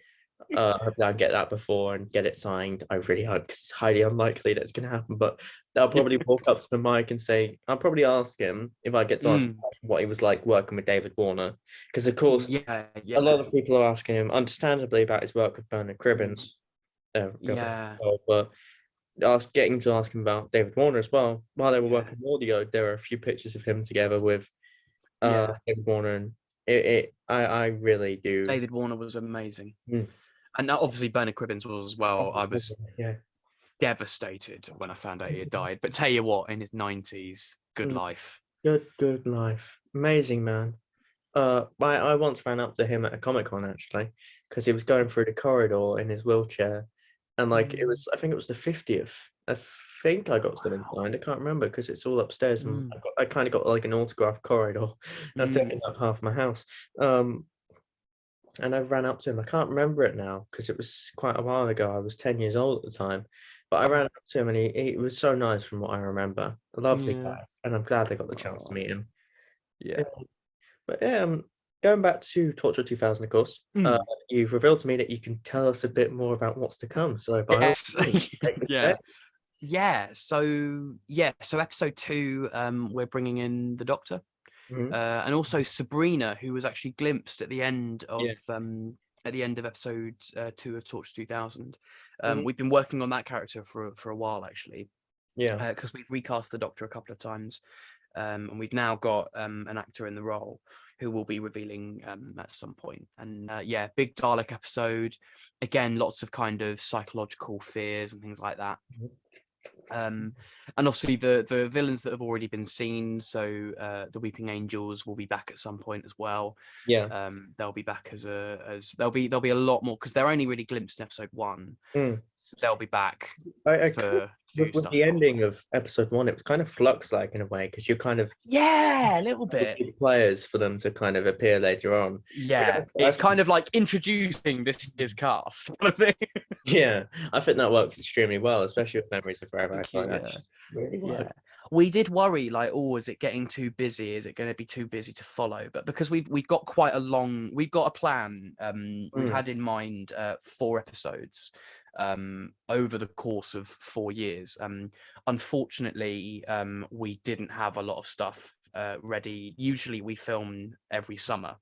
Hopefully I'll get that before and get it signed. I really hope because it's highly unlikely that it's going to happen. But I'll probably walk up to the mic and say, I'll probably ask him if I get to ask him what he was like working with David Warner. Because, of course, Yeah. a lot Yeah. of people are asking him, understandably, about his work with Bernard Cribbins. Yeah. But getting to ask him about David Warner as well. While they were Yeah. working with audio, there are a few pictures of him together with Yeah. David Warner. And I really do. David Warner was amazing. Mm. And obviously Bernard Cribbins was as well. I was Yeah. devastated when I found out he had died. But tell you what, in his 90s, good life. Good life. Amazing man. I once ran up to him at a Comic-Con actually, because he was going through the corridor in his wheelchair, and like I think it was the 50th. I think I got something signed. I can't remember because it's all upstairs, and I kind of got like an autograph corridor. I've taken up half my house. And I ran up to him. I can't remember it now because it was quite a while ago. I was 10 years old at the time. But I ran up to him and he was so nice from what I remember. A lovely guy. And I'm glad I got the chance to meet him. Yeah. But yeah, going back to Torchwood 2000, of course, you've revealed to me that you can tell us a bit more about what's to come. So by Yes. yeah. So episode 2, we're bringing in the Doctor. And also Sabrina, who was actually glimpsed at the end of episode 2 of Torch 2000. We've been working on that character for a while actually. Yeah. Because we've recast the Doctor a couple of times, and we've now got an actor in the role who will be revealing at some point. And big Dalek episode. Again, lots of kind of psychological fears and things like that. And obviously the villains that have already been seen, so the Weeping Angels will be back at some point as well. They'll be back as there'll be a lot more because they're only really glimpsed in episode 1. So they'll be back with the ending of episode 1. It was kind of flux-like in a way because you're kind of a little bit players for them to kind of appear later on. It's kind of like introducing this year's cast sort of thing. Yeah, I think that works extremely well, especially with Memories of Forever. I find that really works. We did worry, like, is it getting too busy? Is it going to be too busy to follow? But because we've got we've got a plan. We've had in mind 4 episodes over the course of 4 years. Unfortunately, we didn't have a lot of stuff ready. Usually we film every summer.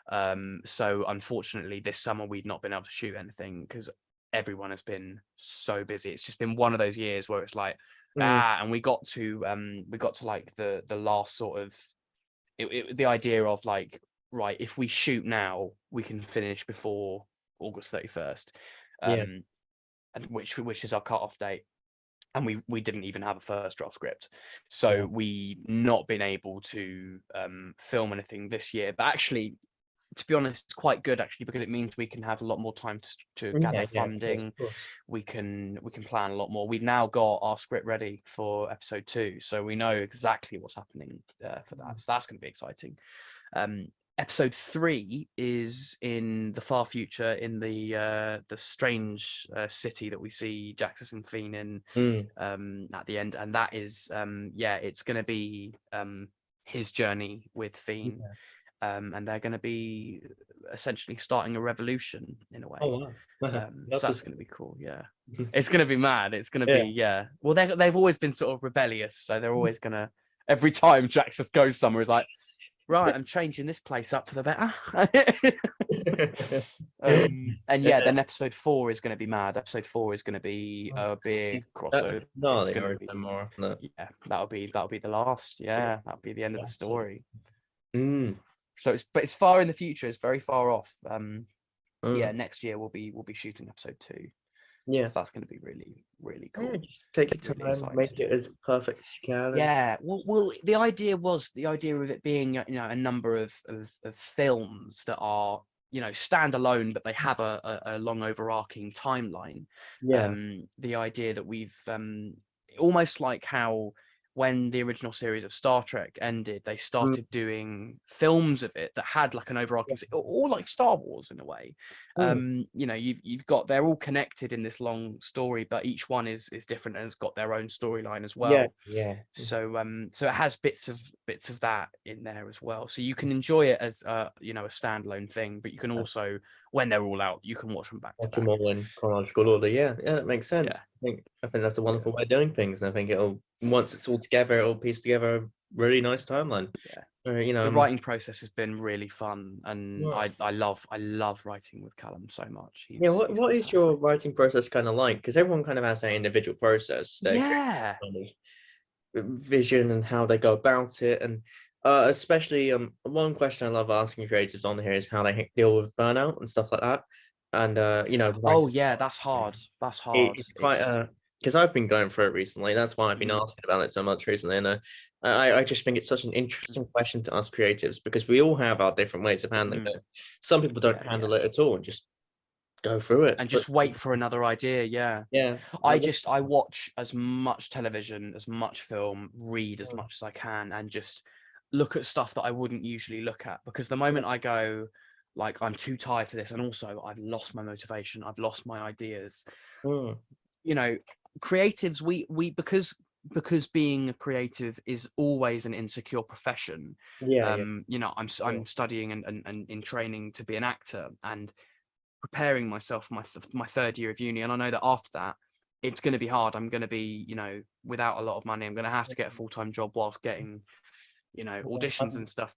So unfortunately this summer we've not been able to shoot anything because everyone has been so busy. It's just been one of those years where it's like And we got to like the last sort of the idea of like, right, if we shoot now, we can finish before August 31st, and which is our cut-off date. And we didn't even have a first draft script, so we not been able to film anything this year. But actually, to be honest, it's quite good actually, because it means we can have a lot more time to gather funding. Of course. We can plan a lot more. We've now got our script ready for episode 2, so we know exactly what's happening for that. So that's going to be exciting. Episode 3 is in the far future, in the strange city that we see Jaxus and Fiend in at the end, and that is it's going to be his journey with Fiend. And they're going to be essentially starting a revolution in a way. Oh wow! So that's going to be cool. Yeah, it's going to be mad. It's going to be Well, they've always been sort of rebellious, so they're always going to. Every time Jaxus goes somewhere, it's like, right, I'm changing this place up for the better. And then episode 4 is going to be mad. Episode 4 is going to be a big crossover. No, it's going to be more. Yeah, that'll be the last. Yeah, that'll be the end of the story. So it's far in the future. It's very far off. Next year we'll be shooting episode 2. Yeah, so that's going to be really, really cool. Yeah, just take your time, make it as perfect as you can. Yeah. Well, the idea of it being a number of films that are standalone, but they have a long overarching timeline. Yeah. The idea that we've almost like how when the original series of Star Trek ended, they started doing films of it that had like an overarching, or like Star Wars in a way. You've got, they're all connected in this long story, but each one is different and has got their own storyline as well. Yeah. So it has bits of that in there as well. So you can enjoy it as a standalone thing, but you can also, when they're all out, you can watch them back to back. Watch them all in chronological order. Yeah, that makes sense. Yeah. I think that's a wonderful way of doing things, and I think once it's all together, it'll piece together a really nice timeline. Yeah. The writing process has been really fun, and I love writing with Callum so much. What is your writing process kind of like? Because everyone kind of has their individual process. Vision and how they go about it, and especially one question I love asking creatives on here is how they deal with burnout and stuff like that. And that's hard. It's quite because I've been going through it recently. That's why I've been asking about it so much recently. And I just think it's such an interesting question to ask creatives, because we all have our different ways of handling it. Some people don't handle it at all and just go through it and just wait for another idea. I watch as much television, as much film, read as much as I can, and just look at stuff that I wouldn't usually look at, because the moment I go like, I'm too tired for this, and also I've lost my motivation, I've lost my ideas. Creatives, we because being a creative is always an insecure profession. I'm studying and in training to be an actor, and preparing myself for my third year of uni, and I know that after that it's going to be hard. I'm going to be without a lot of money. I'm going to have to get a full-time job whilst getting auditions and stuff.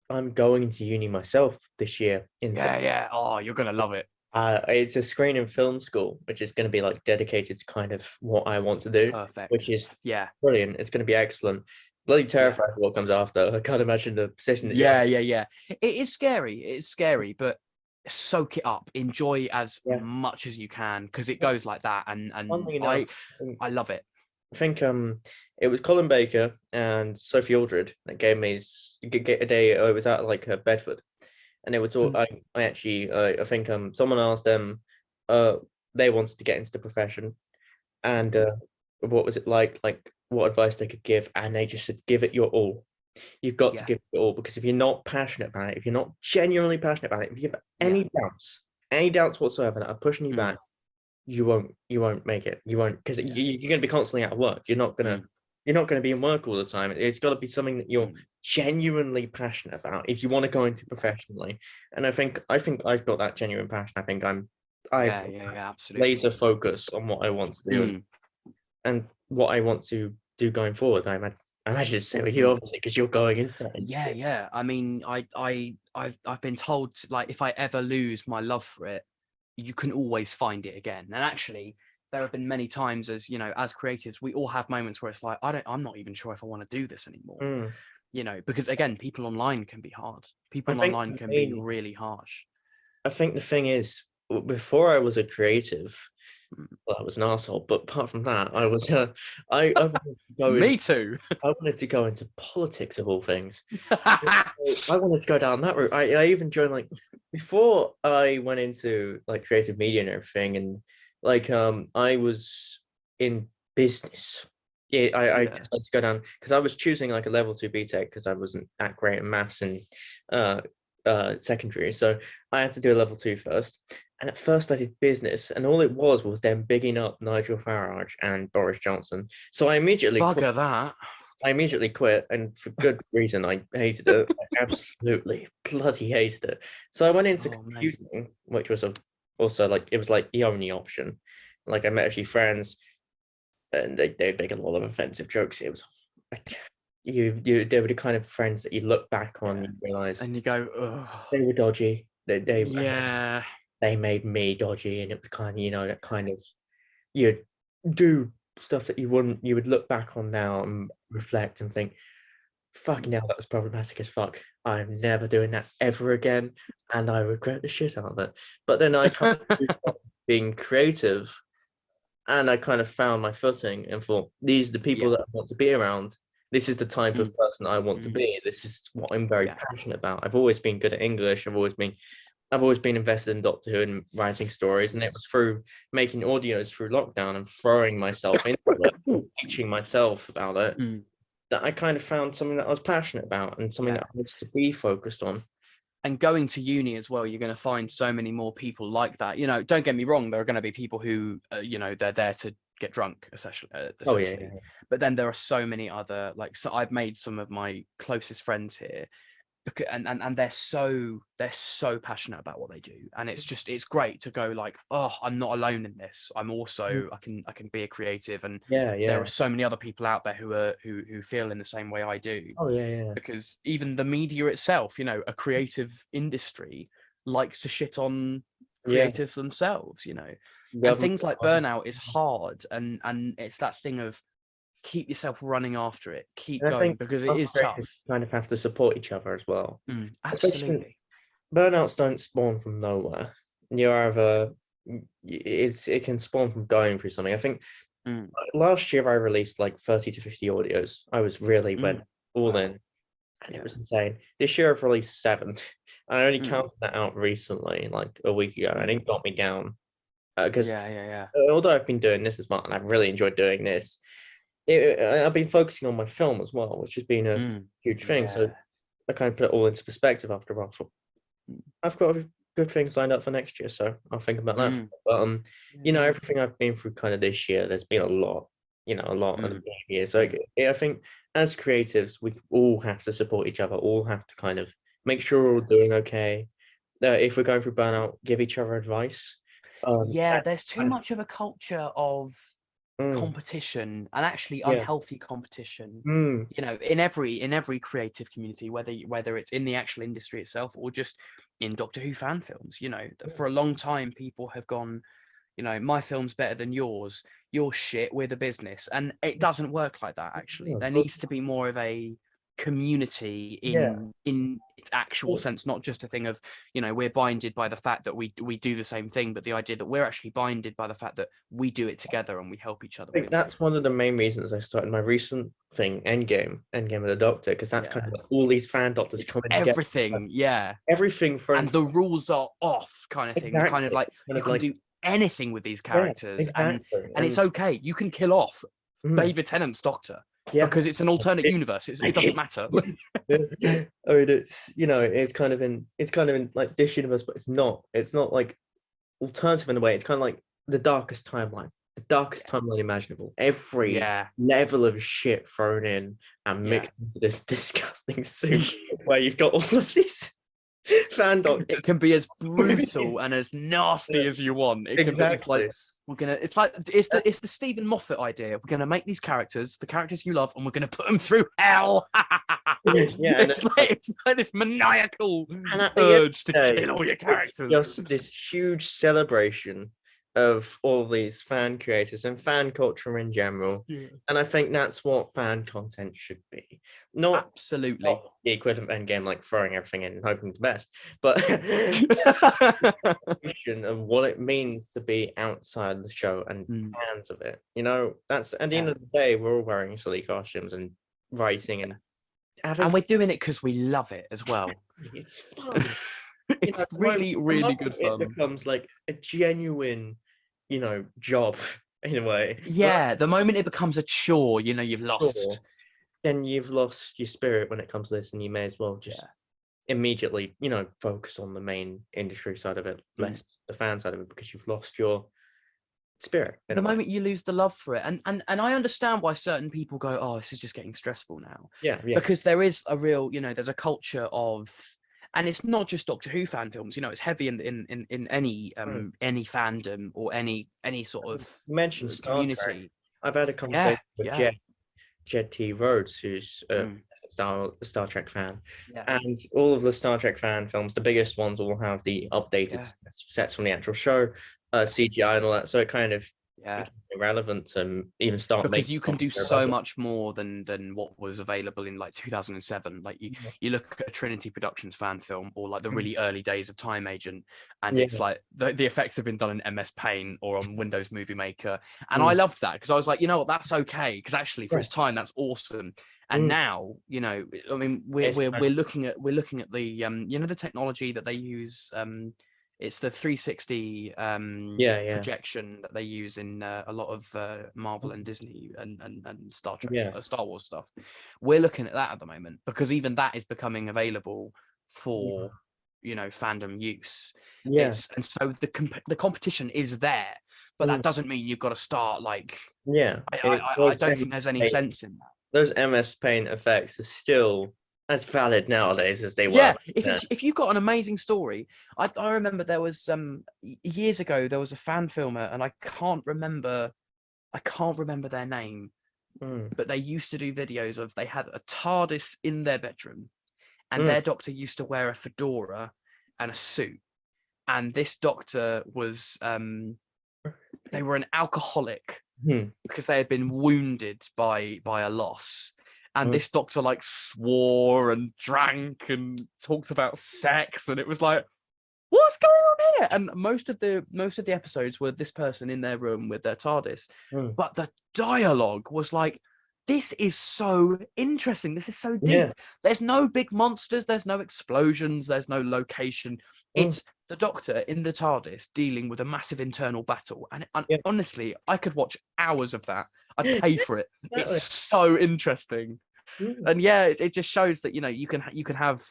I'm going into uni myself this year. Oh, you're going to love it. It's a screen and film school, which is going to be like dedicated to kind of what I want to do. Perfect. Which is brilliant. It's going to be excellent. Bloody terrified of what comes after. I can't imagine the position that It is scary, but soak it up, enjoy as much as you can, because it goes like that, and I love it. I think it was Colin Baker and Sophie Aldred that gave me a day. I was at like Bedford, and it was all I think someone asked them they wanted to get into the profession, and what was it like what advice they could give, and they just said, give it your all. You've got to give it all, because if you're not passionate about it, if you're not genuinely passionate about it, if you have any doubts whatsoever that are pushing you back, you won't make it. You won't, because you're going to be constantly out of work. You're not going to be in work all the time. It's got to be something that you're genuinely passionate about if you want to go into professionally. And I think I've got that genuine passion. I think I've absolutely laser focus on what I want to do and what I want to do going forward. I imagine it's the same with you, obviously, because you're going into that. I mean, I've been told, like, if I ever lose my love for it, you can always find it again. And actually, there have been many times as, as creatives, we all have moments where it's like, I'm not even sure if I want to do this anymore. Because again, people online can be hard. People online can be really harsh. I think the thing is, before I was a creative, well, I was an asshole, but apart from that, I was I wanted to go Me too. I wanted to go into politics of all things. I wanted to go down that route. I even joined, like, before I went into like creative media and everything, and like I was in business. Yeah, I decided to go down because I was choosing like a level 2 BTEC because I wasn't that great at maths in uh secondary. So I had to do a level 2 first. And at first I did business, and all it was them bigging up Nigel Farage and Boris Johnson. So I immediately Bugger that. I immediately quit, and for good reason. I hated it. I absolutely bloody hated it. So I went into computing, which was also like, it was like the only option. Like, I met a few friends, and they'd make a lot of offensive jokes. It was like, they were the kind of friends that you look back on, you realize, and you go, ugh. They were dodgy. They they made me dodgy, and it was kind of, that kind of, you'd do stuff that you would look back on now and reflect and think, fucking hell, that was problematic as fuck. I'm never doing that ever again, and I regret the shit out of it. But then I kind of being creative, and I kind of found my footing and thought, these are the people that I want to be around. This is the type of person I want to be. This is what I'm very passionate about. I've always been good at English. I've always been invested in Doctor Who and writing stories, and it was through making audios through lockdown and throwing myself into it, teaching myself about it, that I kind of found something that I was passionate about and something that I wanted to be focused on. And going to uni as well, you're going to find so many more people like that. Don't get me wrong, there are going to be people who, they're there to get drunk, essentially. Oh yeah. But then there are so many other, like, so I've made some of my closest friends here, and they're so passionate about what they do, and it's great to go like, oh, I'm not alone in this. I'm also I can be a creative, and there are so many other people out there who feel in the same way I do. Oh yeah. Because even the media itself, a creative industry likes to shit on creatives themselves, and things like burnout is hard, and it's that thing of keep yourself running after it, keep going, because it is tough. Kind of have to support each other as well. Absolutely. Burnouts don't spawn from nowhere. It can spawn from going through something. I think last year I released like 30 to 50 audios. I was really went all in, and it was insane. This year I've released 7. I only counted that out recently, like a week ago, and it got me down. Because although I've been doing this as well, and I've really enjoyed doing this, I've been focusing on my film as well, which has been a huge thing. So I kind of put it all into perspective after a while. So I've got good things lined up for next year, so I'll think about that. But everything I've been through kind of this year, there's been a lot in the year. So I think as creatives, we all have to support each other, all have to kind of make sure we're all doing okay. If we're going through burnout, give each other advice. There's too much of a culture of competition, and actually unhealthy competition, in every creative community, whether it's in the actual industry itself or just in Doctor Who fan films. For a long time people have gone, my film's better than yours, you're shit, we're the business, and it doesn't work like that. Actually, there needs to be more of a community in its actual sense, not just a thing of we're binded by the fact that we do the same thing, but the idea that we're actually binded by the fact that we do it together and we help each other. I think that's one of the main reasons I started my recent thing, Endgame of the Doctor, because that's kind of like all these fan doctors coming together. Everything from, and the rules are off, kind of thing. Kind of like you can do anything with these characters, and it's okay. You can kill off David Tennant's Doctor. Because it's an alternate universe. It doesn't matter. I mean, it's kind of in like this universe, but it's not like alternative in a way. It's kind of like the darkest timeline imaginable. Every level of shit thrown in and mixed into this disgusting soup where you've got all of these fan doctors. It can be as brutal and as nasty as you want. Exactly. It's the Stephen Moffat idea. We're gonna make these characters, the characters you love, and we're gonna put them through hell. It's like this maniacal urge to kill all your characters. Just this huge celebration of all of these fan creators and fan culture in general. Yeah. And I think that's what fan content should be. Not Absolutely. the equivalent end game, like throwing everything in and hoping the best, but of what it means to be outside the show and fans of it. You know, that's at the end of the day, we're all wearing silly costumes and writing and having, and we're doing it because we love it as well. it's fun. It's really, really good fun. It becomes like a genuine, job in a way. Yeah, the moment it becomes a chore, you've lost. Then you've lost your spirit when it comes to this, and you may as well just immediately, focus on the main industry side of it, less the fan side of it, because you've lost your spirit. The moment you lose the love for it, and I understand why certain people go, oh, this is just getting stressful now. Yeah. Because there is a real, there's a culture of, and it's not just Doctor Who fan films. It's heavy in any fandom or any sort of mentioned community. Star Trek. I've had a conversation with Jed T. Rhodes, who's a Star Trek fan, and all of the Star Trek fan films, the biggest ones, will have the updated sets from the actual show, CGI and all that. So it kind of irrelevant to even start, because you can do so much more than what was available in like 2007. Like you look at a Trinity Productions fan film, or like the really early days of Time Agent, and it's like the effects have been done in MS Paint or on Windows Movie Maker, and I loved that because I was like, what, that's okay, because actually for its time that's awesome. And now, I mean, we're looking at the the technology that they use. It's the 360 projection that they use in a lot of Marvel and Disney and Star Trek, Star Wars stuff. We're looking at that at the moment because even that is becoming available for fandom use. And so the competition is there, but that doesn't mean you've got to start like. I don't think there's any sense in that. Those MS Paint effects are still as valid nowadays as they were. Yeah, if you've got an amazing story, I remember there was years ago there was a fan filmer, and I can't remember their name, but they used to do videos of, they had a TARDIS in their bedroom, and their doctor used to wear a fedora and a suit, and this doctor was they were an alcoholic because they had been wounded by a loss. And this doctor like swore and drank and talked about sex, and it was like, what's going on here? And most of the episodes were this person in their room with their TARDIS, but the dialogue was like, this is so interesting. This is so deep. Yeah. There's no big monsters. There's no explosions. There's no location. It's the Doctor in the TARDIS dealing with a massive internal battle. And honestly, I could watch hours of that. I'd pay for it. It's so interesting. And it just shows that you can have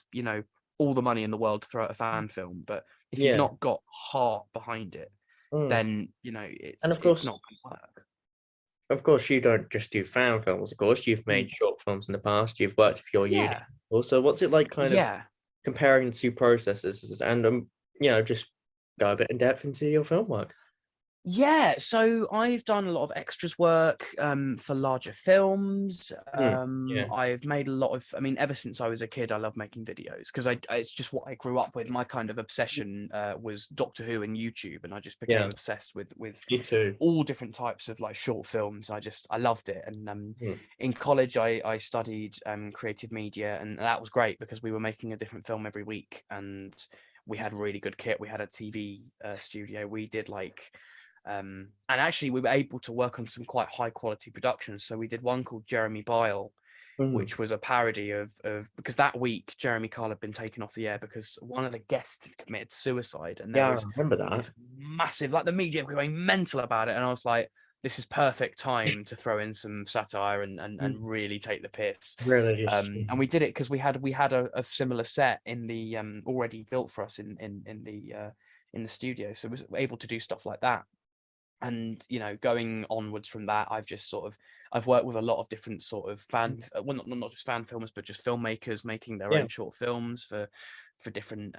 all the money in the world to throw at a fan film, but if you've not got heart behind it, then it's not going to work. Of course, you don't just do fan films. Of course, you've made short films in the past. You've worked for your unit. Also, what's it like, kind of comparing the two processes, and just go a bit in depth into your film work? Yeah, so I've done a lot of extras work for larger films. I've made a lot of, ever since I was a kid, I love making videos because it's just what I grew up with. My kind of obsession was Doctor Who and YouTube, and I just became obsessed with all different types of like short films. I loved it. And in college, I studied creative media, and that was great because we were making a different film every week, and we had really good kit. We had a TV studio. We did like and actually we were able to work on some quite high quality productions. So we did one called Jeremy Bile, which was a parody of because that week Jeremy Kyle had been taken off the air because one of the guests committed suicide, and I remember that. Massive, like the media were going mental about it, and I was like, this is perfect time to throw in some satire and really take the piss. Really, and we did it because we had a similar set in the already built for us in the studio, so we was able to do stuff like that. And going onwards from that, I've worked with a lot of different sort of not just fan filmers, but just filmmakers making their own short films for different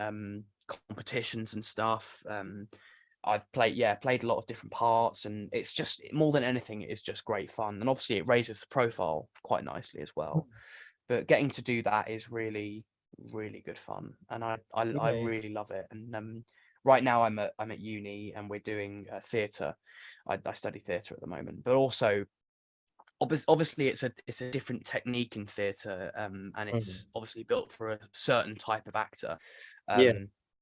competitions and stuff. I've played a lot of different parts, and it's just, more than anything, it's just great fun. And obviously it raises the profile quite nicely as well. But getting to do that is really, really good fun, and I really love it. And right now I'm at uni and we're doing theatre. I study theatre at the moment, but also obviously it's a different technique in theatre, and it's obviously built for a certain type of actor. Yeah.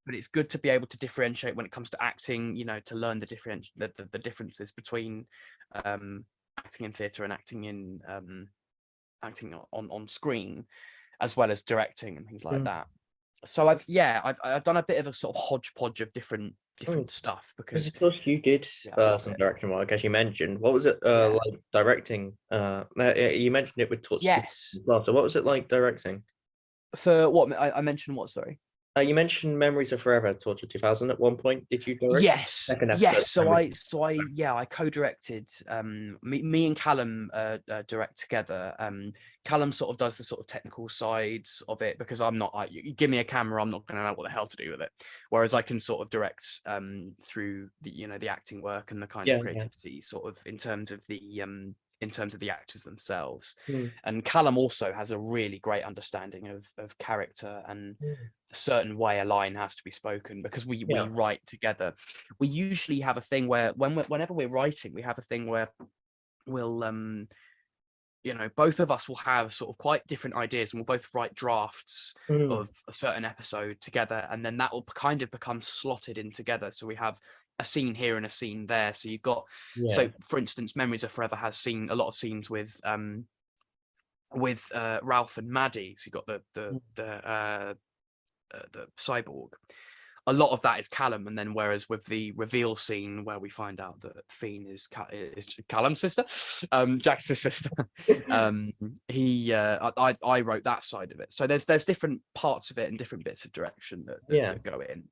But it's good to be able to differentiate when it comes to acting, to learn the differences between acting in theatre and acting in acting on screen, as well as directing and things like that. So I've done a bit of a sort of hodgepodge of different stuff, because of course you did some directing work, as you mentioned. What was it like directing? You mentioned it with Torchwood. Yes. As well. So what was it like directing? For what I mentioned? What? Sorry. You mentioned Memories of Forever, Torchwood 2000 at one point. Did you direct? Yes. Second episode. Yes. So I co-directed. Me and Callum direct together. Callum sort of does the sort of technical sides of it, because I'm not. You give me a camera, I'm not going to know what the hell to do with it. Whereas I can sort of direct through the acting work and the kind of creativity, sort of in terms of the actors themselves. And Callum also has a really great understanding of character and a certain way a line has to be spoken, because we write together. We usually have a thing where whenever we're writing, we have a thing where we'll both of us will have sort of quite different ideas, and we'll both write drafts of a certain episode together, and then that will kind of become slotted in together. So we have a scene here and a scene there. So you've got so for instance, Memories of Forever has seen a lot of scenes with Ralph and Maddie. So you've got the cyborg. A lot of that is Callum, and then whereas with the reveal scene where we find out that Fiend is Callum's sister, Jax's sister, I wrote that side of it. So there's different parts of it and different bits of direction that go in.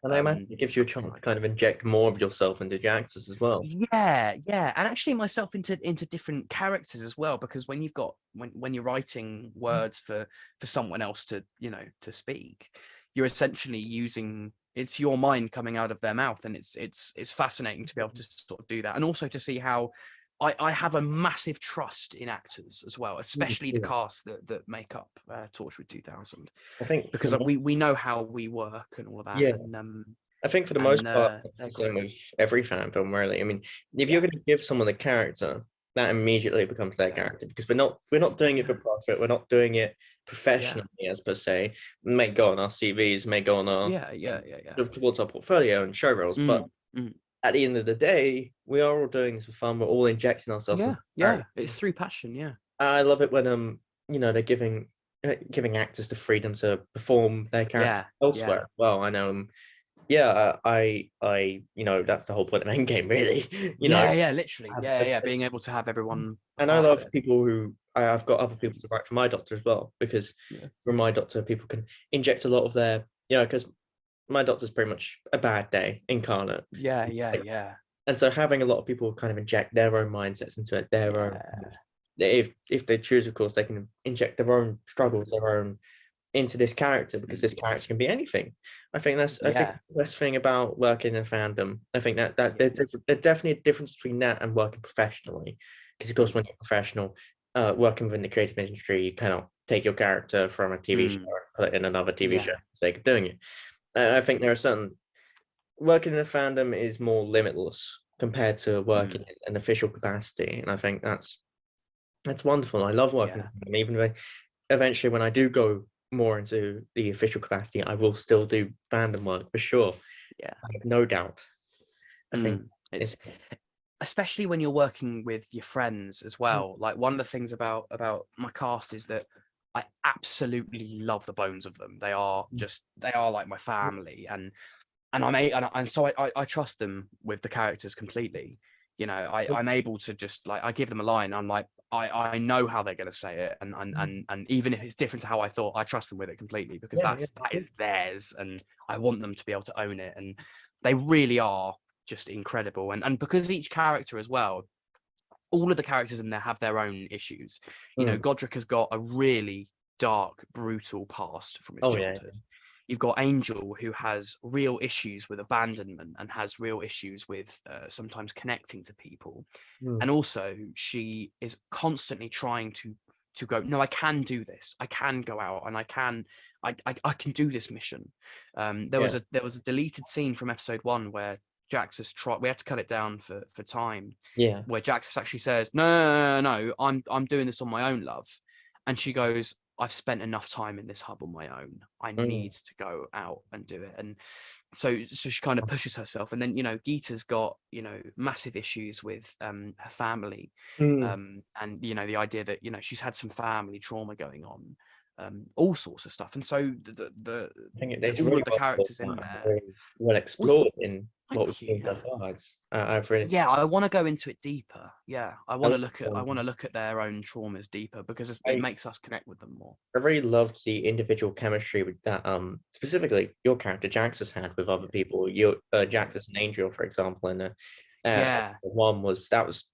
And I imagine it gives you a chance to kind of inject more of yourself into Jax's as well. Yeah, and actually myself into different characters as well, because when you've got when you're writing words for someone else to speak, you're essentially using, it's your mind coming out of their mouth, and it's fascinating to be able to sort of do that, and also to see how I have a massive trust in actors as well, especially the cast that make up Torchwood 2000. I think because we know how we work and all of that. Yeah. And, I think for the most part, it's the same with every fan film, really. I mean, if you're going to give someone a character, that immediately becomes their character, because we're not doing it for profit. We're not doing it professionally, as per se. It may go on our CVs, may go on our towards our portfolio and show reels, but at the end of the day, we are all doing this for fun. We're all injecting ourselves. It's through passion. Yeah, I love it when they're giving actors the freedom to perform their character elsewhere. Well, I know. I that's the whole point of Endgame, really. Literally, being able to have everyone. And I love people who I've got other people to write for my Doctor as well, because for my Doctor, people can inject a lot of their, because my Doctor's pretty much a bad day incarnate. And so having a lot of people kind of inject their own mindsets into it, their own. If they choose, of course, they can inject their own struggles, their own into this character, because this character can be anything. I think that's the best thing about working in fandom. I think that there's definitely a difference between that and working professionally, because of course when you're professional, working within the creative industry, you cannot take your character from a TV show and put it in another TV show for the sake of doing it. I think there are certain working in a fandom is more limitless compared to working in an official capacity, and I think that's wonderful. I love working, and even eventually when I do go more into the official capacity, I will still do fandom work for sure. I have no doubt. I think it's especially when you're working with your friends as well. Like, one of the things about my cast is that I absolutely love the bones of them. They are like my family, and so I trust them with the characters completely. I'm able to just, like, I give them a line, I'm like, I know how they're going to say it, and even if it's different to how I thought, I trust them with it completely, because that is theirs, and I want them to be able to own it, and they really are just incredible. And because each character as well, all of the characters in there have their own issues. Godric has got a really dark, brutal past from his childhood. You've got Angel, who has real issues with abandonment and has real issues with sometimes connecting to people. And also, she is constantly trying to to go, no, I can do this. I can go out and I can do this mission. There was a deleted scene from episode 1 where Jaxus we had to cut it down for time. Yeah. Where Jaxus actually says, no, I'm doing this on my own, love. And she goes, I've spent enough time in this hub on my own. I need to go out and do it. And so she kind of pushes herself. And then, Geeta's got, massive issues with her family. And, the idea that, she's had some family trauma going on, all sorts of stuff. And so I think there's all of the characters in there. Very well explored in what we've seen so far. I want to go into it deeper. I want to look at their own traumas deeper, because it makes us connect with them more. I really loved the individual chemistry with that, specifically your character Jaxus had with other people. Jaxus and Angel, for example, and one was that was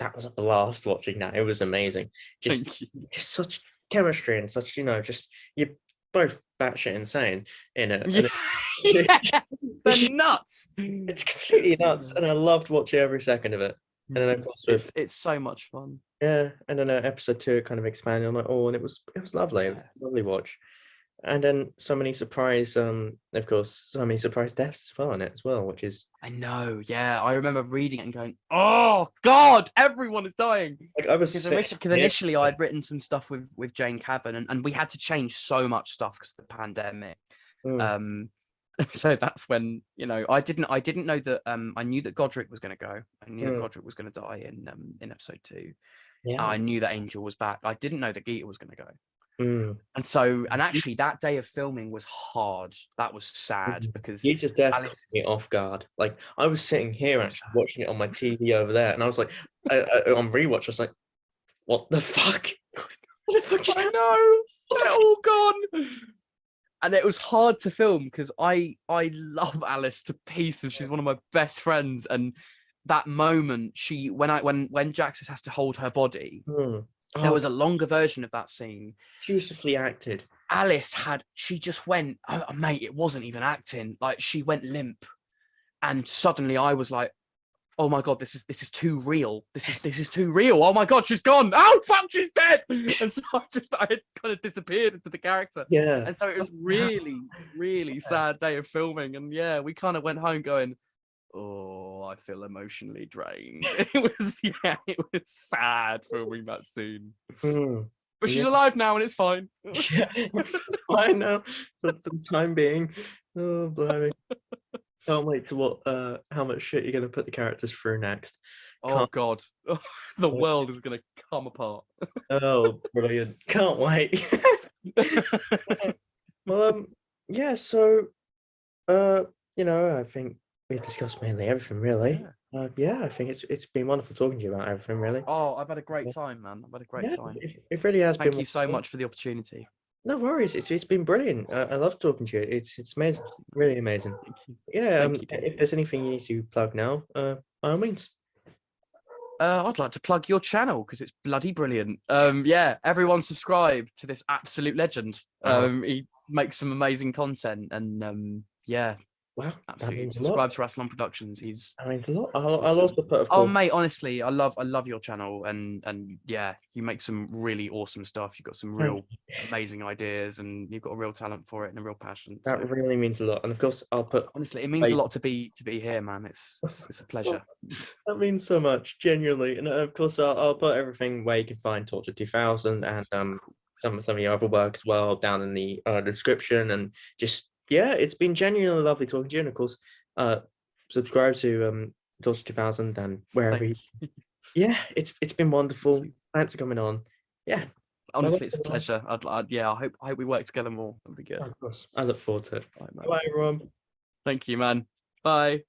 a blast watching that. It was amazing. Just such chemistry and such, just you're both batshit insane in it. They're nuts. It's completely nuts, and I loved watching every second of it. And then of course it's so much fun. Yeah, and then episode 2 kind of expanded on it all, and it was lovely. It was a lovely watch. And then so many surprise deaths as well in it as well, which is, I know, I remember reading it and going, oh god, everyone is dying. Like, I was because initially I'd written some stuff with Jane Cavan, and we had to change so much stuff because of the pandemic. So that's when, I didn't know that I knew that Godric was going to go. I knew that Godric was going to die in episode 2. I knew that Angel was back. I didn't know that Geeta was going to go. And actually that day of filming was hard. That was sad, because Geeta's death caught me off guard. Like, I was sitting here actually watching it on my TV over there, and I was like, on rewatch, I was like, what the fuck? What the fuck just happened? I know, they're all gone. And it was hard to film because I love Alice to pieces. She's one of my best friends, and that moment, when Jaxus has to hold her body, there was a longer version of that scene. Beautifully acted. Alice she just went, oh, mate, it wasn't even acting. Like, she went limp, and suddenly I was like, oh my god, this is too real. This is too real. Oh my god, she's gone. Oh fuck, she's dead. And so I had kind of disappeared into the character. Yeah. And so it was really, really sad day of filming. And we kind of went home going, oh, I feel emotionally drained. It was sad filming that scene. But she's alive now, and it's fine. It's fine now for the time being. Oh, blimey. Can't wait to how much shit you're going to put the characters through next. Oh god, the world is going to come apart. Oh, brilliant. Can't wait. Well, so I think we've discussed mainly everything, really. I think it's been wonderful talking to you about everything, really. Oh, I've had a great time, man. I've had a great time. It really has been. Thank you so much for the opportunity. No worries. It's been brilliant. I love talking to you. It's amazing, really amazing. Yeah. If there's anything you need to plug now, by all means. I'd like to plug your channel because it's bloody brilliant. Everyone subscribe to this absolute legend. He makes some amazing content, and wow, absolutely subscribe to Rassilon Productions. That means a lot. I'll also put. Oh mate, honestly, I love your channel, and you make some really awesome stuff. You've got some real amazing ideas, and you've got a real talent for it and a real passion. That really means a lot. And of course, I'll put. Honestly, it means a lot to be here, man. It's a pleasure. That means so much, genuinely. And of course, I'll put everything where you can find Torchwood 2000 and some of your other work as well down in the description. And just it's been genuinely lovely talking to you. And of course, subscribe to Torchwood 2000 and wherever. It's been wonderful. Thanks for coming on. Yeah. Honestly, it's a pleasure. I hope we work together more. That'd be good. Of course. I look forward to it. Bye, everyone. Thank you, man. Bye.